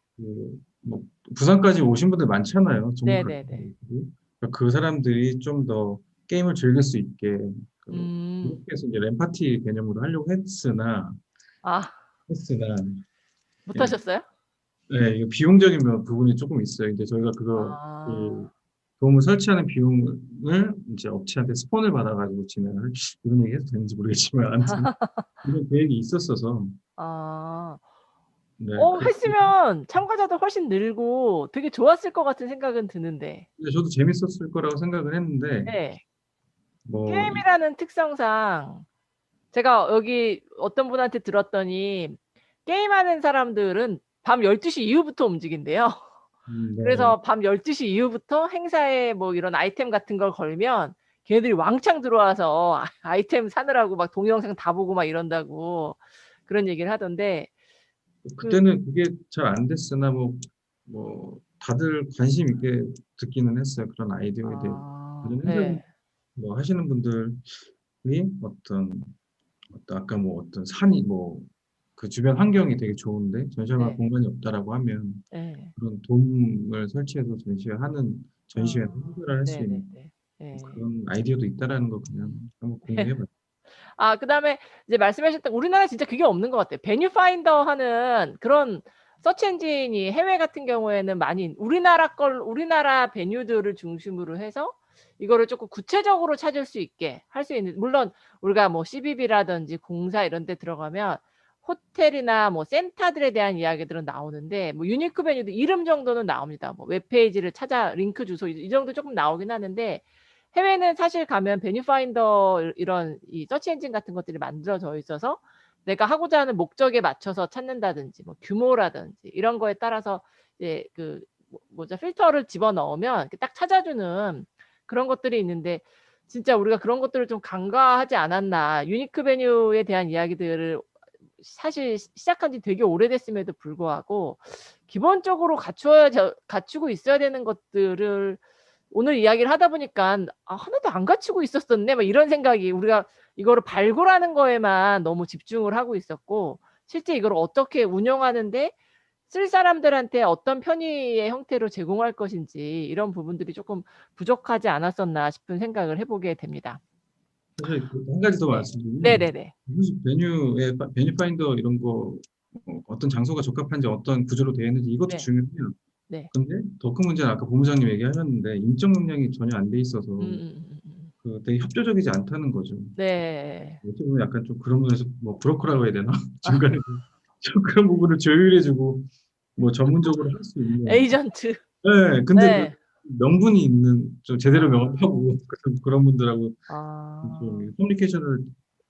뭐 부산까지 오신 분들 많잖아요. 전국 네네네. 각지로. 그 사람들이 좀 더 게임을 즐길 수 있게 음. 그렇게 해서 이제 램파티 개념으로 하려고 했으나 아, 못 예, 하셨어요? 네, 이거 비용적인 부분이 조금 있어요. 이제 저희가 그거 아, 그 도움을 설치하는 비용을 이제 업체한테 스폰을 받아가지고 진행을 이런 얘기 해도 되는지 모르겠지만 아무튼 이런 계획이 있었어서 아. 네, 했으면 참가자도 훨씬 늘고 되게 좋았을 것 같은 생각은 드는데. 근데 저도 재밌었을 거라고 생각을 했는데 네. 뭐 게임이라는 특성상 제가 여기 어떤 분한테 들었더니 게임하는 사람들은 밤 12시 이후부터 움직인대요. 네. 그래서 밤 12시 이후부터 행사에 뭐 이런 아이템 같은 걸 걸면 걔네들이 왕창 들어와서 아이템 사느라고 막 동영상 다 보고 막 이런다고 그런 얘기를 하던데 그 그때는 그게 잘 안 됐으나 뭐 다들 관심 있게 듣기는 했어요. 그런 아이디어에 대해. 아, 다른 행사 네. 뭐 하시는 분들이 어떤 아까 뭐 어떤 산이 뭐 그 주변 환경이 되게 좋은데 전시할 네. 공간이 없다라고 하면 네. 그런 돔을 설치해서 전시회는 행사를 할 수 있는 네네네. 네. 그런 아이디어도 있다라는 거 그냥 한번 공유해봤어요. 아, 그다음에 이제 말씀하셨던 우리나라에 진짜 그게 없는 것 같아요. 베뉴 파인더 하는 그런 서치 엔진이 해외 같은 경우에는 많이 우리나라 베뉴들을 중심으로 해서 이거를 조금 구체적으로 찾을 수 있게 할 수 있는, 물론 우리가 뭐 CBB라든지 공사 이런 데 들어가면 호텔이나 뭐 센터들에 대한 이야기들은 나오는데 뭐 유니크 베뉴도 이름 정도는 나옵니다. 뭐 웹페이지를 찾아 링크 주소 이 정도 조금 나오긴 하는데 해외는 사실 가면 베뉴파인더 이런 이 서치 엔진 같은 것들이 만들어져 있어서 내가 하고자 하는 목적에 맞춰서 찾는다든지 뭐 규모라든지 이런 거에 따라서 이제 그 뭐죠 필터를 집어넣으면 딱 찾아주는 그런 것들이 있는데 진짜 우리가 그런 것들을 좀 간과하지 않았나. 유니크 베뉴에 대한 이야기들을 사실 시작한 지 되게 오래됐음에도 불구하고 기본적으로 갖추고 있어야 되는 것들을 오늘 이야기를 하다 보니까 '아, 하나도 안 갖추고 있었었네.' 막 이런 생각이, 우리가 이거를 발굴하는 거에만 너무 집중을 하고 있었고 실제 이걸 어떻게 운영하는데 쓸 사람들한테 어떤 편의의 형태로 제공할 것인지 이런 부분들이 조금 부족하지 않았었나 싶은 생각을 해 보게 됩니다. 사실 한 가지 더 네. 말씀드리면 네네네. 무슨 베뉴 파인더 이런 거 어떤 장소가 적합한지 어떤 구조로 되어 있는지 이것도 네. 중요해요. 네. 근데 더 큰 문제는 아까 본부장님 얘기하셨는데 인적 능력이 전혀 안 돼 있어서 되게 협조적이지 않다는 거죠. 네. 어떻게 보면 약간 좀 그런 면에서 뭐 브로커라고 해야 되나? 중간에 좀 그런 부분을 조율해주고 뭐 전문적으로 할 수 있는. 에이전트. 네, 근데 그 네. 명분이 있는 좀 제대로 아. 명하고 그런 분들하고 아. 좀 커뮤니케이션을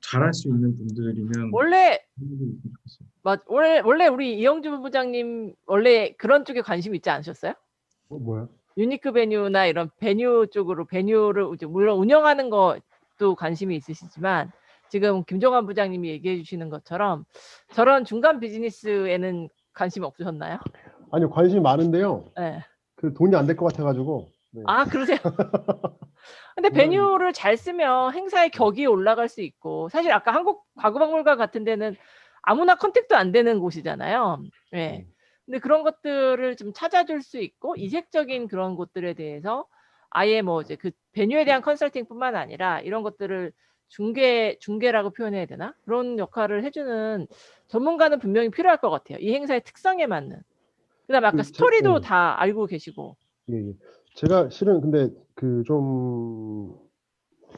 잘할 수 있는 분들이면 원래 좋겠어요. 원래 우리 이영주 부부장님 원래 그런 쪽에 관심이 있지 않으셨어요? 뭐야? 유니크 베뉴나 이런 베뉴 쪽으로 베뉴를 이제 물론 운영하는 것도 관심이 있으시지만 지금 김종환 부장님이 얘기해 주시는 것처럼 저런 중간 비즈니스에는 관심 없으셨나요? 아니요, 관심이 많은데요. 예. 그 돈이 안 될 것 같아가지고. 네. 아, 그러세요? 근데 정말. 베뉴를 잘 쓰면 행사의 격이 올라갈 수 있고 사실 아까 한국 과구박물관 같은 데는 아무나 컨택도 안 되는 곳이잖아요. 예. 근데 그런 것들을 좀 찾아줄 수 있고 이색적인 그런 곳들에 대해서 아예 뭐 이제 그 베뉴에 대한 컨설팅뿐만 아니라 이런 것들을 중개라고 표현해야 되나? 그런 역할을 해주는 전문가는 분명히 필요할 것 같아요. 이 행사의 특성에 맞는. 그다음에 아까 스토리도 예, 다 알고 계시고. 예, 예. 제가 실은 근데 좀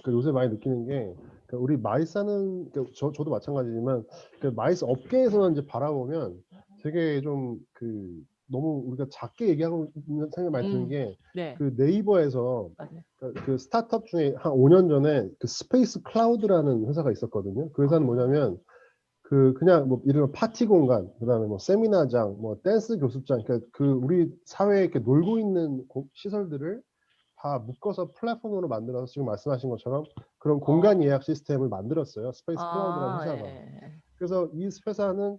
요새 많이 느끼는 게 우리 마이스는 저도 마찬가지지만 마이스 업계에서는 이제 바라보면 되게 좀 너무 우리가 작게 얘기하고 있는 생각이 많이 드는 게 네. 네이버에서 맞아요. 그 스타트업 중에 한 5년 전에 스페이스 클라우드라는 회사가 있었거든요. 그 회사는 뭐냐면 그냥 뭐 이런 파티 공간, 그다음에 뭐 세미나장, 뭐 댄스 교습장, 그러니까 우리 사회에 이렇게 놀고 있는 시설들을 다 묶어서 플랫폼으로 만들어서 지금 말씀하신 것처럼 그런 공간 예약 시스템을 만들었어요. 스페이스 클라우드라는 아, 회사가. 예. 그래서 이 회사는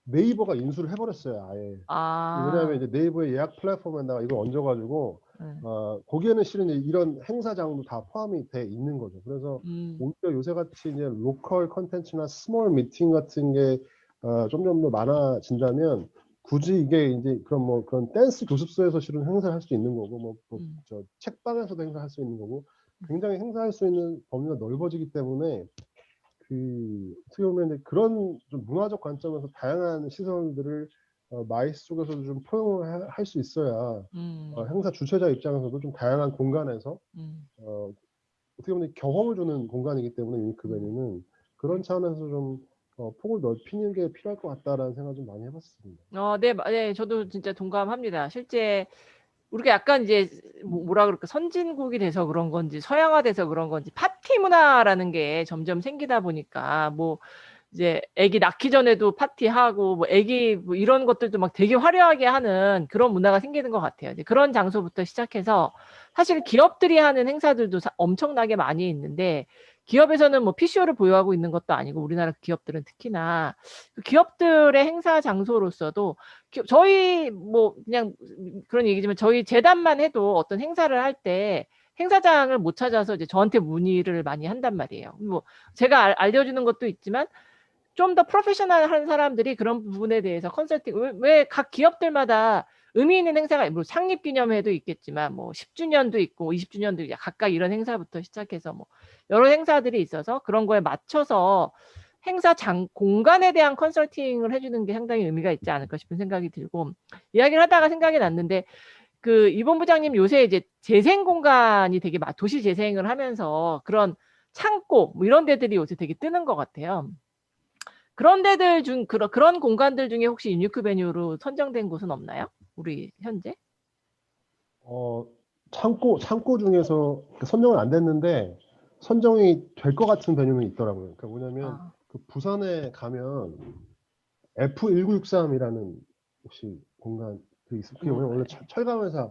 네이버가 인수를 해버렸어요, 아예. 왜냐하면 아, 이제 네이버의 예약 플랫폼에다가 이걸 얹어가지고 네. 거기에는 실은 이제 이런 행사장도 다 포함이 돼 있는 거죠. 그래서 오히려 요새 같이 이제 로컬 컨텐츠나 스몰 미팅 같은 게 점점 더 많아진다면 굳이 이게 이제 그런 댄스 교습소에서 실은 행사를 할 수 있는 거고 저 책방에서도 행사할 수 있는 거고 굉장히 행사할 수 있는 범위가 넓어지기 때문에 어떻게 보면 이제 그런 좀 문화적 관점에서 다양한 시선들을 마이스 쪽에서도 좀 포용을 할 수 있어야 행사 주최자 입장에서도 좀 다양한 공간에서 어떻게 보면 경험을 주는 공간이기 때문에 유니크 베뉴는 그런 차원에서 좀 폭을 넓히는 게 필요할 것 같다라는 생각 좀 많이 해봤습니다. 네, 네, 저도 진짜 동감합니다. 실제 우리가 약간 이제 뭐라 그럴까 선진국이 돼서 그런 건지 서양화돼서 그런 건지 파티 문화라는 게 점점 생기다 보니까 뭐 이제 애기 낳기 전에도 파티하고 뭐 애기 뭐 이런 것들도 막 되게 화려하게 하는 그런 문화가 생기는 것 같아요. 이제 그런 장소부터 시작해서 사실 기업들이 하는 행사들도 엄청나게 많이 있는데 기업에서는 뭐 PCO를 보유하고 있는 것도 아니고 우리나라 기업들은 특히나 그 기업들의 행사 장소로서도 저희 뭐 그냥 그런 얘기지만 저희 재단만 해도 어떤 행사를 할 때 행사장을 못 찾아서 이제 저한테 문의를 많이 한단 말이에요. 뭐 제가 알려주는 것도 있지만 좀 더 프로페셔널한 사람들이 그런 부분에 대해서 컨설팅 왜 각 기업들마다 의미 있는 행사가 뭐 창립 기념회도 있겠지만 뭐 10주년도 있고 20주년도 각각 이런 행사부터 시작해서 뭐 여러 행사들이 있어서 그런 거에 맞춰서 행사장 공간에 대한 컨설팅을 해주는 게 상당히 의미가 있지 않을까 싶은 생각이 들고 이야기를 하다가 생각이 났는데 그 이본 부장님 요새 이제 재생 공간이 되게 도시 재생을 하면서 그런 창고 뭐 이런 데들이 요새 되게 뜨는 것 같아요. 그런 데들 그런 공간들 중에 혹시 유니크 베뉴로 선정된 곳은 없나요? 우리 현재? 창고 중에서 선정은 안 됐는데 선정이 될 것 같은 베뉴는 있더라고요. 그러니까 뭐냐면 그 부산에 가면 F1963이라는 혹시 공간 그게 원래 철강 회사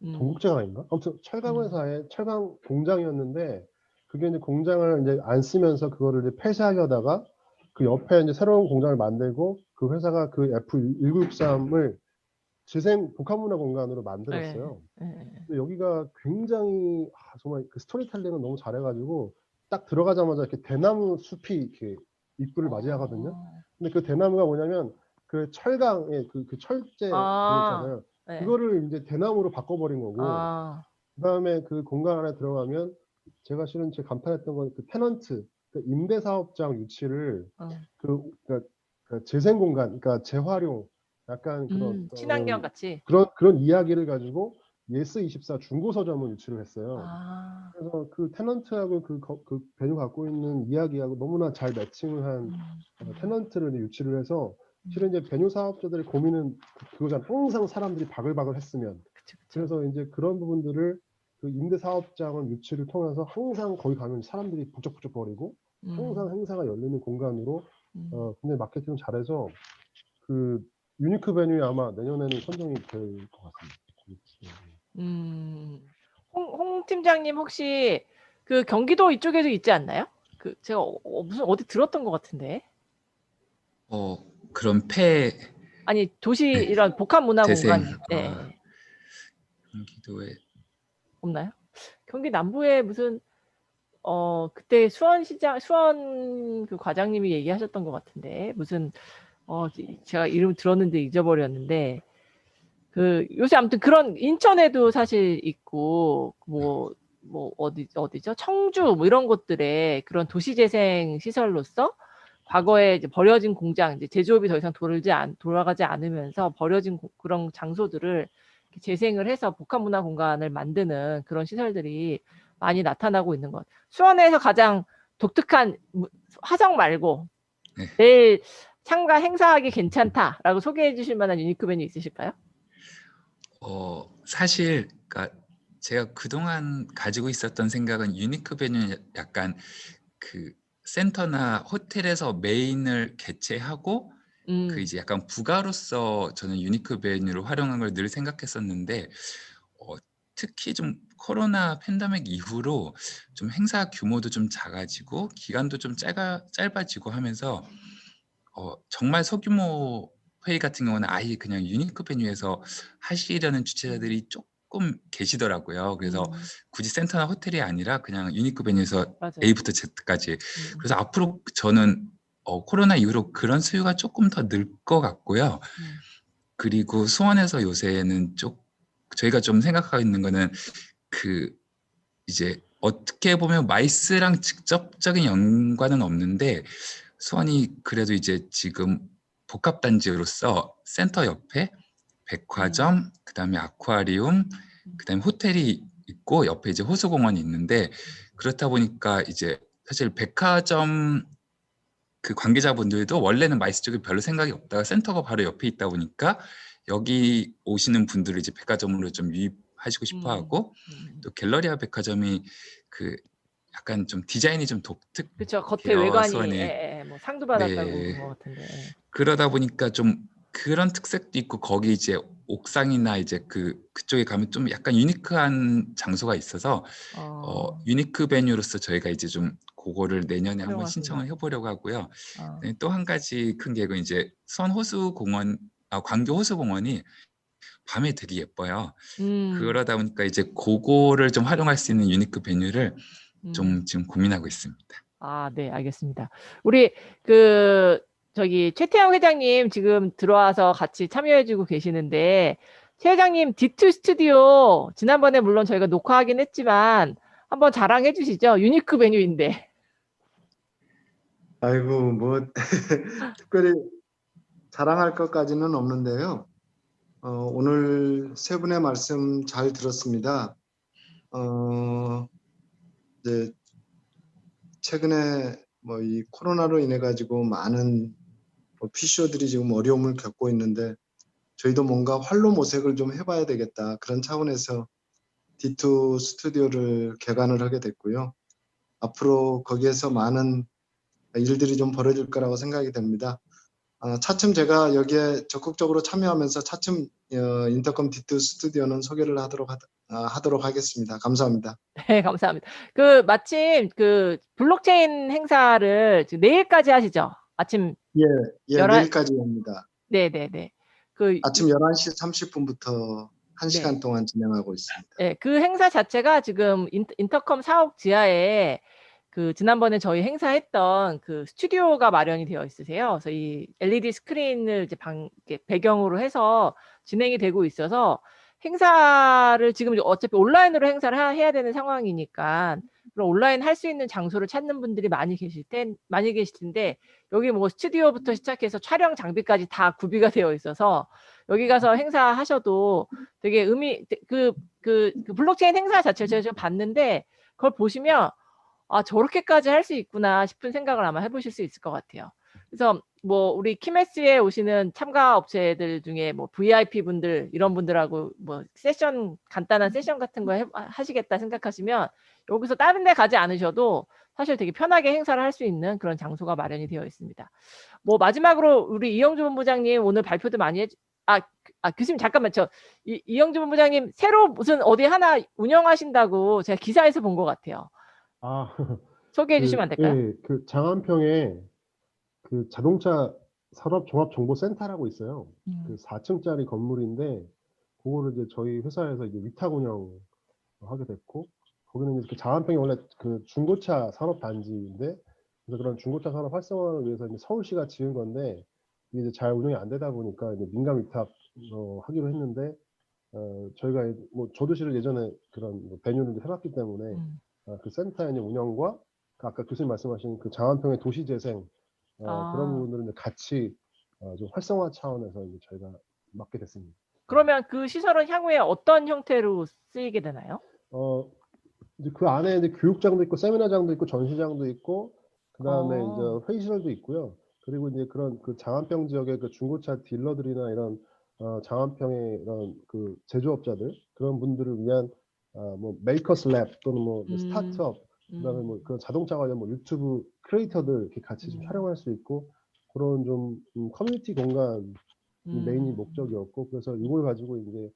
동국제가 아닌가? 아무튼 철강 회사의 철강 공장이었는데 그게 이제 공장을 이제 안 쓰면서 그거를 이제 폐쇄하려다가 그 옆에 이제 새로운 공장을 만들고 그 회사가 그 F1963을 재생 복합문화 공간으로 만들었어요. 근데 여기가 굉장히 정말 그 스토리텔링을 너무 잘해가지고 딱 들어가자마자 이렇게 대나무 숲이 이렇게 입구를 맞이하거든요. 근데 그 대나무가 뭐냐면 그 철강의 그 철제 그거 있잖아요. 그거를 이제 대나무로 바꿔버린 거고 그다음에 그 공간 안에 들어가면 제가 실은 제 감탄했던 건 그 테넌트 그 임대사업장 유치를 그러니까 재생 공간 그러니까 재활용 약간 그런 친환경 같이. 그런 이야기를 가지고 예스24 중고 서점을 유치를 했어요. 그래서 그 테넌트하고 그 베뉴 갖고 있는 이야기하고 너무나 잘 매칭을 한 테넌트를 유치를 해서 실은 이제 베뉴 사업자들의 고민은 그거잖아. 항상 사람들이 바글바글 했으면. 그쵸. 그래서 이제 그런 부분들을 그 임대 사업장을 유치를 통해서 항상 거기 가면 사람들이 북적북적 거리고 항상 행사가 열리는 공간으로 굉장히 마케팅을 잘해서 그 유니크 베뉴에 아마 내년에는 선정이 될 것 같습니다. 홍 팀장님 혹시 그 경기도 이쪽에도 있지 않나요? 그 제가 무슨 어디 들었던 것 같은데. 그런 아니 도시 네. 이런 복합 문화 재생 공간 경기도에 없나요? 경기 남부에 무슨 그때 수원 그 과장님이 얘기하셨던 것 같은데 무슨 제가 이름 들었는데 잊어버렸는데 그 요새 아무튼 그런 인천에도 사실 있고 뭐 어디죠? 청주 뭐 이런 곳들에 그런 도시재생 시설로서 과거에 이제 버려진 공장 이제 제조업이 더 이상 돌아가지 않으면서 버려진 그런 장소들을 재생을 해서 복합문화 공간을 만드는 그런 시설들이 많이 나타나고 있는 것. 수원에서 가장 독특한 화성 말고 내일 참가 행사하기 괜찮다라고 소개해 주실 만한 유니크 베뉴 있으실까요? 사실 그러니까 제가 그동안 가지고 있었던 생각은 유니크 베뉴는 약간 그 센터나 호텔에서 메인을 개최하고 그 이제 약간 부가로서 저는 유니크 베뉴를 활용한 걸 늘 생각했었는데 특히 좀 코로나 팬데믹 이후로 좀 행사 규모도 좀 작아지고 기간도 좀 짧아지고 하면서 정말 소규모 회의 같은 경우는 아예 그냥 유니크 베뉴에서 하시려는 주최자들이 조금 계시더라고요. 그래서 굳이 센터나 호텔이 아니라 그냥 유니크 베뉴에서 맞아요. A부터 Z까지. 그래서 앞으로 저는 코로나 이후로 그런 수요가 조금 더 늘 것 같고요. 그리고 수원에서 요새는 저희가 좀 생각하고 있는 거는 이제 어떻게 보면 마이스랑 직접적인 연관은 없는데 수원이 그래도 이제 지금 복합단지로서 센터 옆에 백화점, 그다음에 아쿠아리움, 그다음에 호텔이 있고 옆에 이제 호수공원이 있는데 그렇다 보니까 이제 사실 백화점 그 관계자분들도 원래는 마이스 쪽에 별로 생각이 없다가 센터가 바로 옆에 있다 보니까 여기 오시는 분들을 이제 백화점으로 좀 유입하시고 싶어 하고 또 갤러리아 백화점이 약간 좀 디자인이 좀 그쵸. 겉에 독특해요. 외관이 수원에. 뭐 상도 받았다고 네. 그런 것 같은데. 그러다 보니까 좀 그런 특색도 있고 거기 이제 옥상이나 이제 그쪽에 가면 좀 약간 유니크한 장소가 있어서 유니크 베뉴로서 저희가 이제 좀 그거를 내년에 한번 활용할 수 신청을 있는. 해보려고 하고요. 또 한 가지 큰 계획은 이제 수원 호수공원, 광교 호수공원이 밤에 되게 예뻐요. 그러다 보니까 이제 그거를 좀 활용할 수 있는 유니크 베뉴를 좀 지금 고민하고 있습니다. 네, 알겠습니다. 우리 저기 최태영 회장님 지금 들어와서 같이 참여해주고 계시는데 최 회장님 D2 스튜디오 지난번에 물론 저희가 녹화하긴 했지만 한번 자랑해 주시죠. 유니크 베뉴인데. 아이고 뭐 특별히 자랑할 것까지는 없는데요. 오늘 세 분의 말씀 잘 들었습니다. 이제 최근에 뭐 이 코로나로 인해 가지고 많은 PCO들이 지금 어려움을 겪고 있는데 저희도 뭔가 활로 모색을 좀 해봐야 되겠다 그런 차원에서 D2 스튜디오를 개관을 하게 됐고요. 앞으로 거기에서 많은 일들이 좀 벌어질 거라고 생각이 됩니다. 차츰 제가 여기에 적극적으로 참여하면서 차츰 인터컴 D2 스튜디오는 소개를 하도록 하겠습니다. 감사합니다. 네, 감사합니다. 마침 블록체인 행사를 지금 내일까지 하시죠? 아침 예, 11 내일까지 합니다. 네네네. 아침 11시 30분부터 1시간 네. 동안 진행하고 있습니다. 네, 그 행사 자체가 지금 인터컴 사옥 지하에 지난번에 저희 행사했던 스튜디오가 마련이 되어 있으세요. 그래서 이 LED 스크린을 이제 이렇게 배경으로 해서 진행이 되고 있어서 행사를 지금 어차피 온라인으로 행사를 해야 되는 상황이니까 그럼 온라인 할 수 있는 장소를 찾는 분들이 많이 계실 텐데 여기 뭐 스튜디오부터 시작해서 촬영 장비까지 다 구비가 되어 있어서 여기 가서 행사하셔도 되게 그 블록체인 행사 자체를 제가 좀 봤는데 그걸 보시면 저렇게까지 할 수 있구나 싶은 생각을 아마 해보실 수 있을 것 같아요. 그래서 뭐 우리 키메스에 오시는 참가 업체들 중에 뭐 VIP 분들 이런 분들하고 뭐 간단한 세션 같은 거 하시겠다 생각하시면 여기서 다른 데 가지 않으셔도 사실 되게 편하게 행사를 할 수 있는 그런 장소가 마련이 되어 있습니다. 뭐 마지막으로 우리 이영주 본부장님 오늘 발표도 많이 교수님 잠깐만 이영주 본부장님 새로 무슨 어디 하나 운영하신다고 제가 기사에서 본 것 같아요. 소개해 주시면 안 될까요? 예, 장안평에 자동차 산업종합정보센터라고 있어요. 4층짜리 건물인데 그거를 이제 저희 회사에서 이제 위탁 운영하게 됐고 거기는 이제 장안평이 원래 중고차 산업단지인데 그래서 그런 중고차 산업 활성화를 위해서 이제 서울시가 지은 건데 이게 이제 잘 운영이 안 되다 보니까 이제 민간 위탁 하기로 했는데 저희가 뭐 저도시를 예전에 그런 베뉴를 해봤기 때문에 그 센터의 이제 운영과 아까 교수님 말씀하신 장안평의 도시재생 그런 부분들은 이제 같이 좀 활성화 차원에서 이제 저희가 맡게 됐습니다. 그러면 그 시설은 향후에 어떤 형태로 쓰이게 되나요? 이제 그 안에 이제 교육장도 있고 세미나장도 있고 전시장도 있고 그다음에 이제 회의실도 있고요. 그리고 이제 그런 장안평 지역의 중고차 딜러들이나 이런 장안평의 이런 제조업자들 그런 분들을 위한 뭐 메이커스 랩 또는 뭐 스타트업 그다음에 뭐 그런 자동차 관련 뭐 유튜브 크리에이터들 이렇게 같이 좀 촬영할 수 있고 그런 좀 커뮤니티 공간 메인이 목적이었고 그래서 이걸 가지고 이제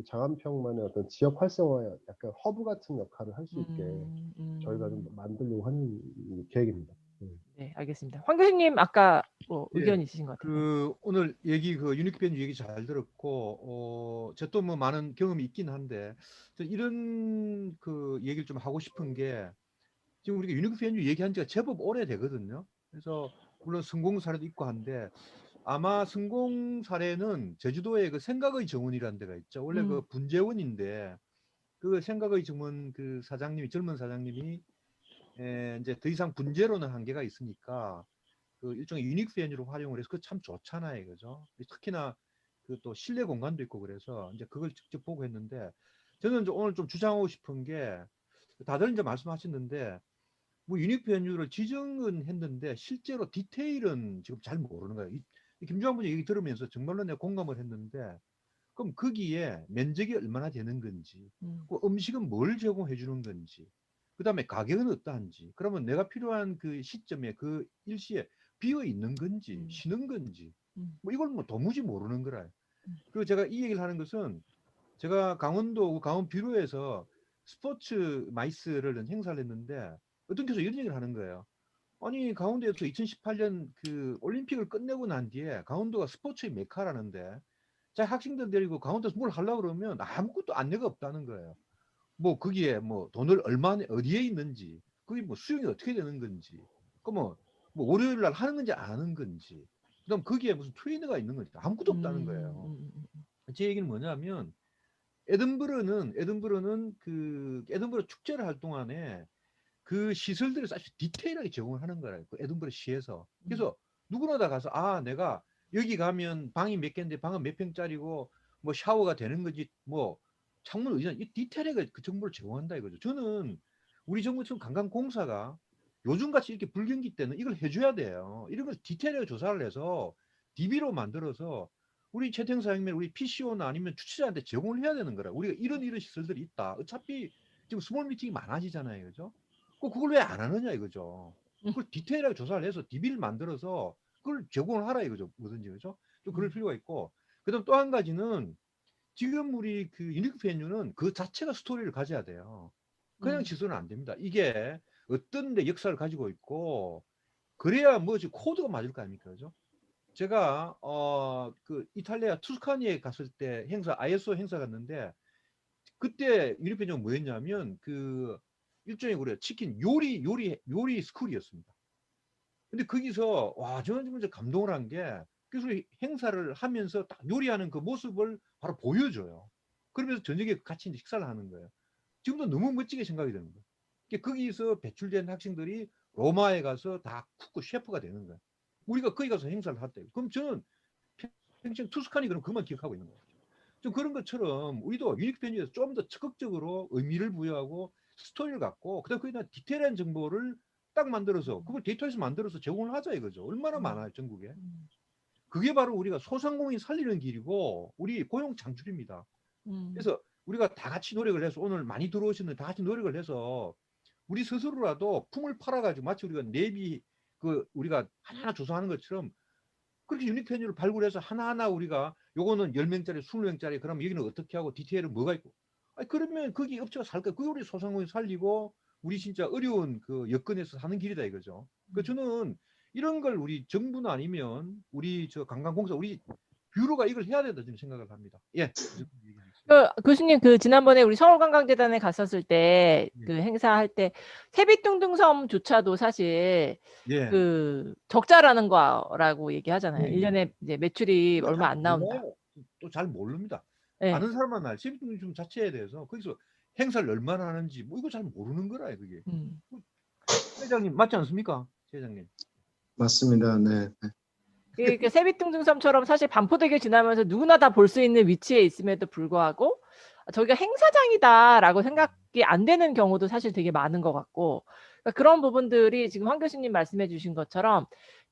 장안평만의 어떤 지역 활성화에 약간 허브 같은 역할을 할 수 있게 저희가 좀 만들려고 하는 계획입니다. 네, 알겠습니다. 황 교수님 아까 뭐 예, 의견 있으신 것 같아요. 그 오늘 얘기 그 유니크 벤유 얘기 잘 들었고 저 또 뭐 많은 경험이 있긴 한데 저 이런 그 얘기를 좀 하고 싶은 게 지금 우리가 유니크 벤유 얘기한 지가 제법 오래 되거든요. 그래서 물론 성공 사례도 있고 한데 아마 성공 사례는 제주도에 그 생각의 정원이라는 데가 있죠. 원래 그 분재원인데 그 생각의 정원 그 사장님이 젊은 사장님이 이제 더 이상 분재로는 한계가 있으니까 그 일종의 유니크 베뉴로 활용을 해서 그 참 좋잖아요, 그죠? 특히나 그 또 실내 공간도 있고 그래서 이제 그걸 직접 보고 했는데 저는 이제 오늘 좀 주장하고 싶은 게 다들 이제 말씀하셨는데 뭐 유니크 베뉴를 지정은 했는데 실제로 디테일은 지금 잘 모르는 거예요. 이 김주환 분이 얘기 들으면서 정말로 내가 공감을 했는데 그럼 거기에 면적이 얼마나 되는 건지, 그 음식은 뭘 제공해 주는 건지, 그 다음에 가격은 어떠한지, 그러면 내가 필요한 그 시점에 그 일시에 비어 있는 건지, 쉬는 건지, 뭐 이걸 뭐 도무지 모르는 거라. 그리고 제가 이 얘기를 하는 것은 제가 강원도 강원 비료에서 스포츠 마이스를 행사를 했는데 어떤 교수가 이런 얘기를 하는 거예요. 아니 강원도에서 2018년 그 올림픽을 끝내고 난 뒤에 강원도가 스포츠의 메카라는데 자 학생들 데리고 강원도에서 뭘 하려고 그러면 아무것도 안내가 없다는 거예요. 뭐 거기에 뭐 돈을 얼마나 어디에 있는지 그게 뭐 수용이 어떻게 되는 건지 뭐 월요일 날 하는 건지 안 하는 건지 그다음 거기에 무슨 트레이너가 있는 건지 아무것도 없다는 거예요. 제 얘기는 뭐냐면 에든버러는 그 에든버러 축제를 할 동안에 그 시설들을 사실 디테일하게 제공을 하는 거예요. 그 에든버러 시에서. 그래서 누구나 다 가서 아 내가 여기 가면 방이 몇 개인데 방은 몇 평짜리고 뭐 샤워가 되는 건지 뭐 창문 의자 이 디테일하게 그 정보를 제공한다 이거죠. 저는 우리 정부처럼 관광공사가 요즘같이 이렇게 불경기 때는 이걸 해줘야 돼요. 이런 걸 디테일하게 조사를 해서 DB로 만들어서 우리 채팅사장면 우리 PCO나 아니면 주최자한테 제공을 해야 되는 거라. 우리가 이런 시설들이 있다. 어차피 지금 스몰 미팅이 많아지잖아요. 그죠? 그걸 왜 안 하느냐 이거죠. 그걸 디테일하게 조사를 해서 DB를 만들어서 그걸 제공을 하라 이거죠. 뭐든지 그죠? 좀 그럴 필요가 있고. 그다음 또 한 가지는 지금 우리 그 유니크 베뉴는 그 자체가 스토리를 가져야 돼요. 그냥 지수는 안 됩니다. 이게 어떤 데 역사를 가지고 있고 그래야 뭐지 코드가 맞을 거 아닙니까? 그죠? 제가 그 이탈리아 투스카니에 갔을 때 행사 ISO 행사 갔는데 그때 유니크 베뉴가 뭐였냐면 그 일종의 그래 치킨 요리 스쿨이었습니다. 근데 거기서 와 저는 정말 감동을 한 게 그래서 행사를 하면서 딱 요리하는 그 모습을 바로 보여줘요. 그러면서 저녁에 같이 이제 식사를 하는 거예요. 지금도 너무 멋지게 생각이 되는 거예요. 그러니까 거기서 배출된 학생들이 로마에 가서 다 쿠크 셰프가 되는 거예요. 우리가 거기 가서 행사를 했대요. 그럼 저는 평생 투스카니 그럼 그만 기억하고 있는 거예요. 좀 그런 것처럼 우리도 유니크 베뉴에서 좀 더 적극적으로 의미를 부여하고 스토리를 갖고 그다음 거기다 디테일한 정보를 딱 만들어서 그걸 데이터에서 만들어서 제공을 하자 이거죠. 얼마나 많아요 전국에. 그게 바로 우리가 소상공인 살리는 길이고 우리 고용 창출입니다. 그래서 우리가 다 같이 노력을 해서 오늘 많이 들어오시는 다 같이 노력을 해서 우리 스스로라도 품을 팔아가지고 마치 우리가 내비 그 우리가 하나하나 조사하는 것처럼 그렇게 유니크 메뉴를 발굴해서 하나하나 우리가 요거는 10명짜리 20명짜리 그럼 여기는 어떻게 하고 디테일은 뭐가 있고 아니 그러면 거기 업체가 살까 그게 우리 소상공인 살리고 우리 진짜 어려운 그 여건에서 사는 길이다 이거죠. 그 저는 이런 걸 우리 정부나 아니면 우리 저 관광공사 우리 뷰로가 이걸 해야 된다 저는 생각을 합니다. 예. 교수님 그 지난번에 우리 서울관광재단에 갔었을 때 그 행사할 때 세빛둥둥섬조차도 사실 예. 그 적자라는 거라고 얘기하잖아요. 1년에 이제 매출이 얼마 안 나온다. 또 잘 모릅니다. 네. 아는 사람만 알. 세빛둥둥섬 자체에 대해서 거기서 행사를 얼마나 하는지 뭐 이거 잘 모르는 거라 그게. 회장님 맞지 않습니까, 회장님? 맞습니다. 네. 그 세빛둥둥섬처럼 사실 반포대교 지나면서 누구나 다 볼 수 있는 위치에 있음에도 불구하고 저기가 행사장이다라고 생각이 안 되는 경우도 사실 되게 많은 것 같고 그러니까 그런 부분들이 지금 황 교수님 말씀해 주신 것처럼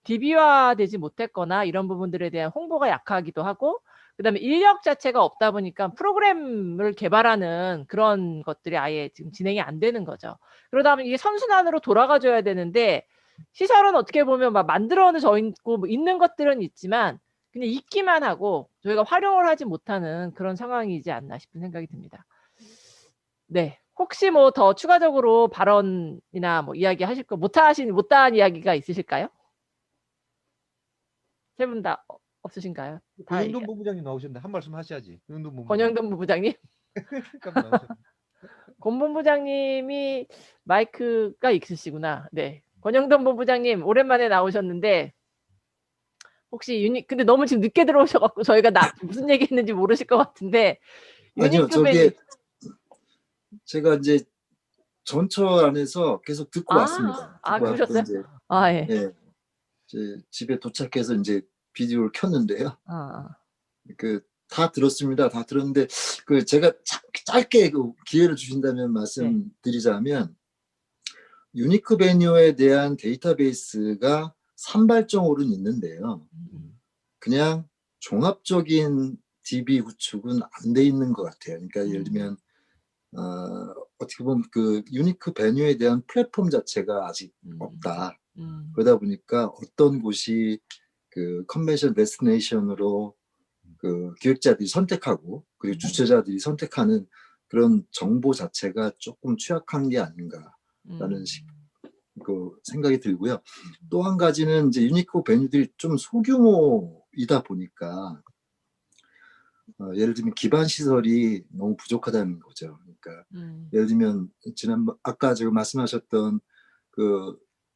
DB화되지 못했거나 이런 부분들에 대한 홍보가 약하기도 하고 그다음에 인력 자체가 없다 보니까 프로그램을 개발하는 그런 것들이 아예 지금 진행이 안 되는 거죠. 그러다 보면 이게 선순환으로 돌아가줘야 되는데 시설은 어떻게 보면 막 만들어져 있고 뭐 있는 것들은 있지만 그냥 있기만 하고 저희가 활용을 하지 못하는 그런 상황이지 않나 싶은 생각이 듭니다. 네. 혹시 뭐 더 추가적으로 발언이나 뭐 이야기 하실 거 못다한 이야기가 있으실까요? 세 분 다 없으신가요? 다 권영돈 본부장님 나오셨는데 한 말씀 하셔야지. 권영돈 본부장님? 잠깐 나오셨는데. 권 본부장님이 마이크가 있으시구나. 네. 권영돈 본부장님 오랜만에 나오셨는데 혹시 근데 너무 지금 늦게 들어오셔갖고 저희가 무슨 얘기했는지 모르실 것 같은데 아니요, 유니크벤이 제가 이제 전철 안에서 계속 듣고 왔습니다. 듣고 왔고 그러셨어요? 이제, 예. 예, 이제 집에 도착해서 이제 비디오를 켰는데요. 다 들었습니다. 다 들었는데 제가 짧게 기회를 주신다면 말씀드리자면 유니크 베뉴에 대한 데이터베이스가 산발적으로는 있는데요. 그냥 종합적인 DB 구축은 안 돼 있는 것 같아요. 그러니까 예를 들면 어떻게 보면 유니크 베뉴에 대한 플랫폼 자체가 아직 없다. 그러다 보니까 어떤 곳이 컨벤션 데스티네이션으로 기획자들이 선택하고 그리고 주최자들이 선택하는 그런 정보 자체가 조금 취약한 게 아닌가라는 생각이 들고요. 또 한 가지는 이제 유니크 베뉴들이 좀 소규모이다 보니까 예를 들면 기반 시설이 너무 부족하다는 거죠. 그러니까 예를 들면 아까 제가 말씀하셨던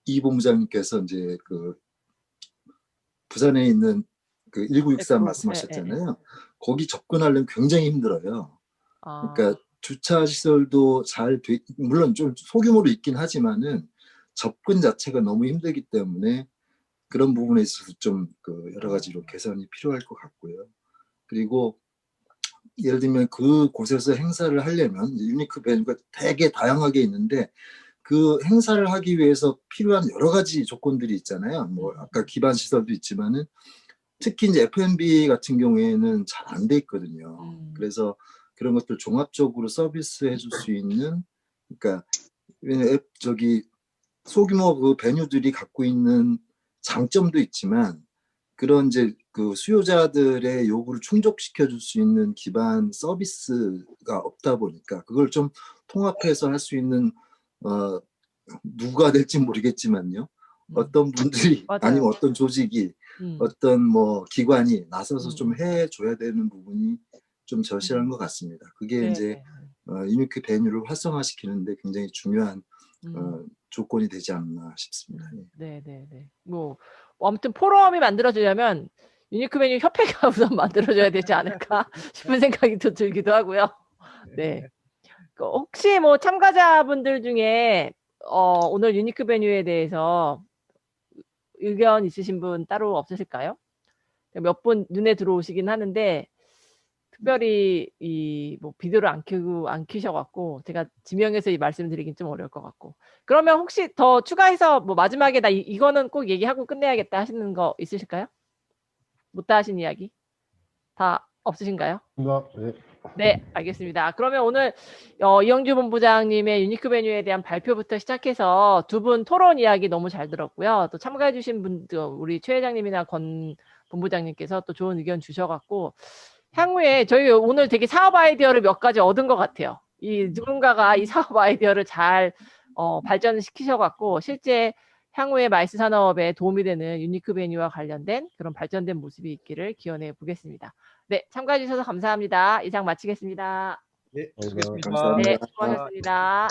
이 본부장님께서 이제 부산에 있는 1963 말씀하셨잖아요. 거기 접근하려면 굉장히 힘들어요. 그러니까 주차 시설도 물론 좀 소규모로 있긴 하지만은 접근 자체가 너무 힘들기 때문에 그런 부분에 있어서 좀 여러 가지로 개선이 필요할 것 같고요. 그리고 예를 들면 그곳에서 행사를 하려면 유니크 베뉴가 되게 다양하게 있는데 그 행사를 하기 위해서 필요한 여러 가지 조건들이 있잖아요. 뭐 아까 기반 시설도 있지만은 특히 이제 F&B 같은 경우에는 잘 안 돼 있거든요. 그래서 그런 것들 종합적으로 서비스해 줄 수 있는, 그러니까 소규모 베뉴들이 갖고 있는 장점도 있지만 그런 이제 수요자들의 요구를 충족시켜 줄 수 있는 기반 서비스가 없다 보니까 그걸 좀 통합해서 할 수 있는 누가 될지 모르겠지만요. 어떤 분들이 아니면 어떤 조직이 어떤 기관이 나서서 좀 해줘야 되는 부분이 좀 절실한 것 같습니다. 그게 이제 유니크 베뉴를 활성화시키는데 굉장히 중요한 조건이 되지 않나 싶습니다. 네네네. 뭐 아무튼 포럼이 만들어지려면 유니크 베뉴 협회가 우선 만들어져야 되지 않을까 싶은 생각이 또 들기도 하고요. 네. 혹시 뭐 참가자분들 중에 오늘 유니크 베뉴에 대해서 의견 있으신 분 따로 없으실까요? 몇 분 눈에 들어오시긴 하는데 특별히 뭐 비디오를 안 켜셔갖고 제가 지명해서 이 말씀드리긴 좀 어려울 것 같고. 그러면 혹시 더 추가해서 뭐 마지막에 이거는 꼭 얘기하고 끝내야겠다 하시는 거 있으실까요? 못다 하신 이야기 다 없으신가요? 네. 네, 알겠습니다. 그러면 오늘 이영주 본부장님의 유니크 베뉴에 대한 발표부터 시작해서 두 분 토론 이야기 너무 잘 들었고요. 또 참가해주신 분들 우리 최 회장님이나 권 본부장님께서 또 좋은 의견 주셔갖고 향후에 저희 오늘 되게 사업 아이디어를 몇 가지 얻은 것 같아요. 누군가가 이 사업 아이디어를 잘 발전시키셔갖고 실제 향후에 마이스 산업에 도움이 되는 유니크 베뉴와 관련된 그런 발전된 모습이 있기를 기원해 보겠습니다. 네, 참가해 주셔서 감사합니다. 이상 마치겠습니다. 네, 수고했습니다. 감사합니다. 네, 수고하셨습니다.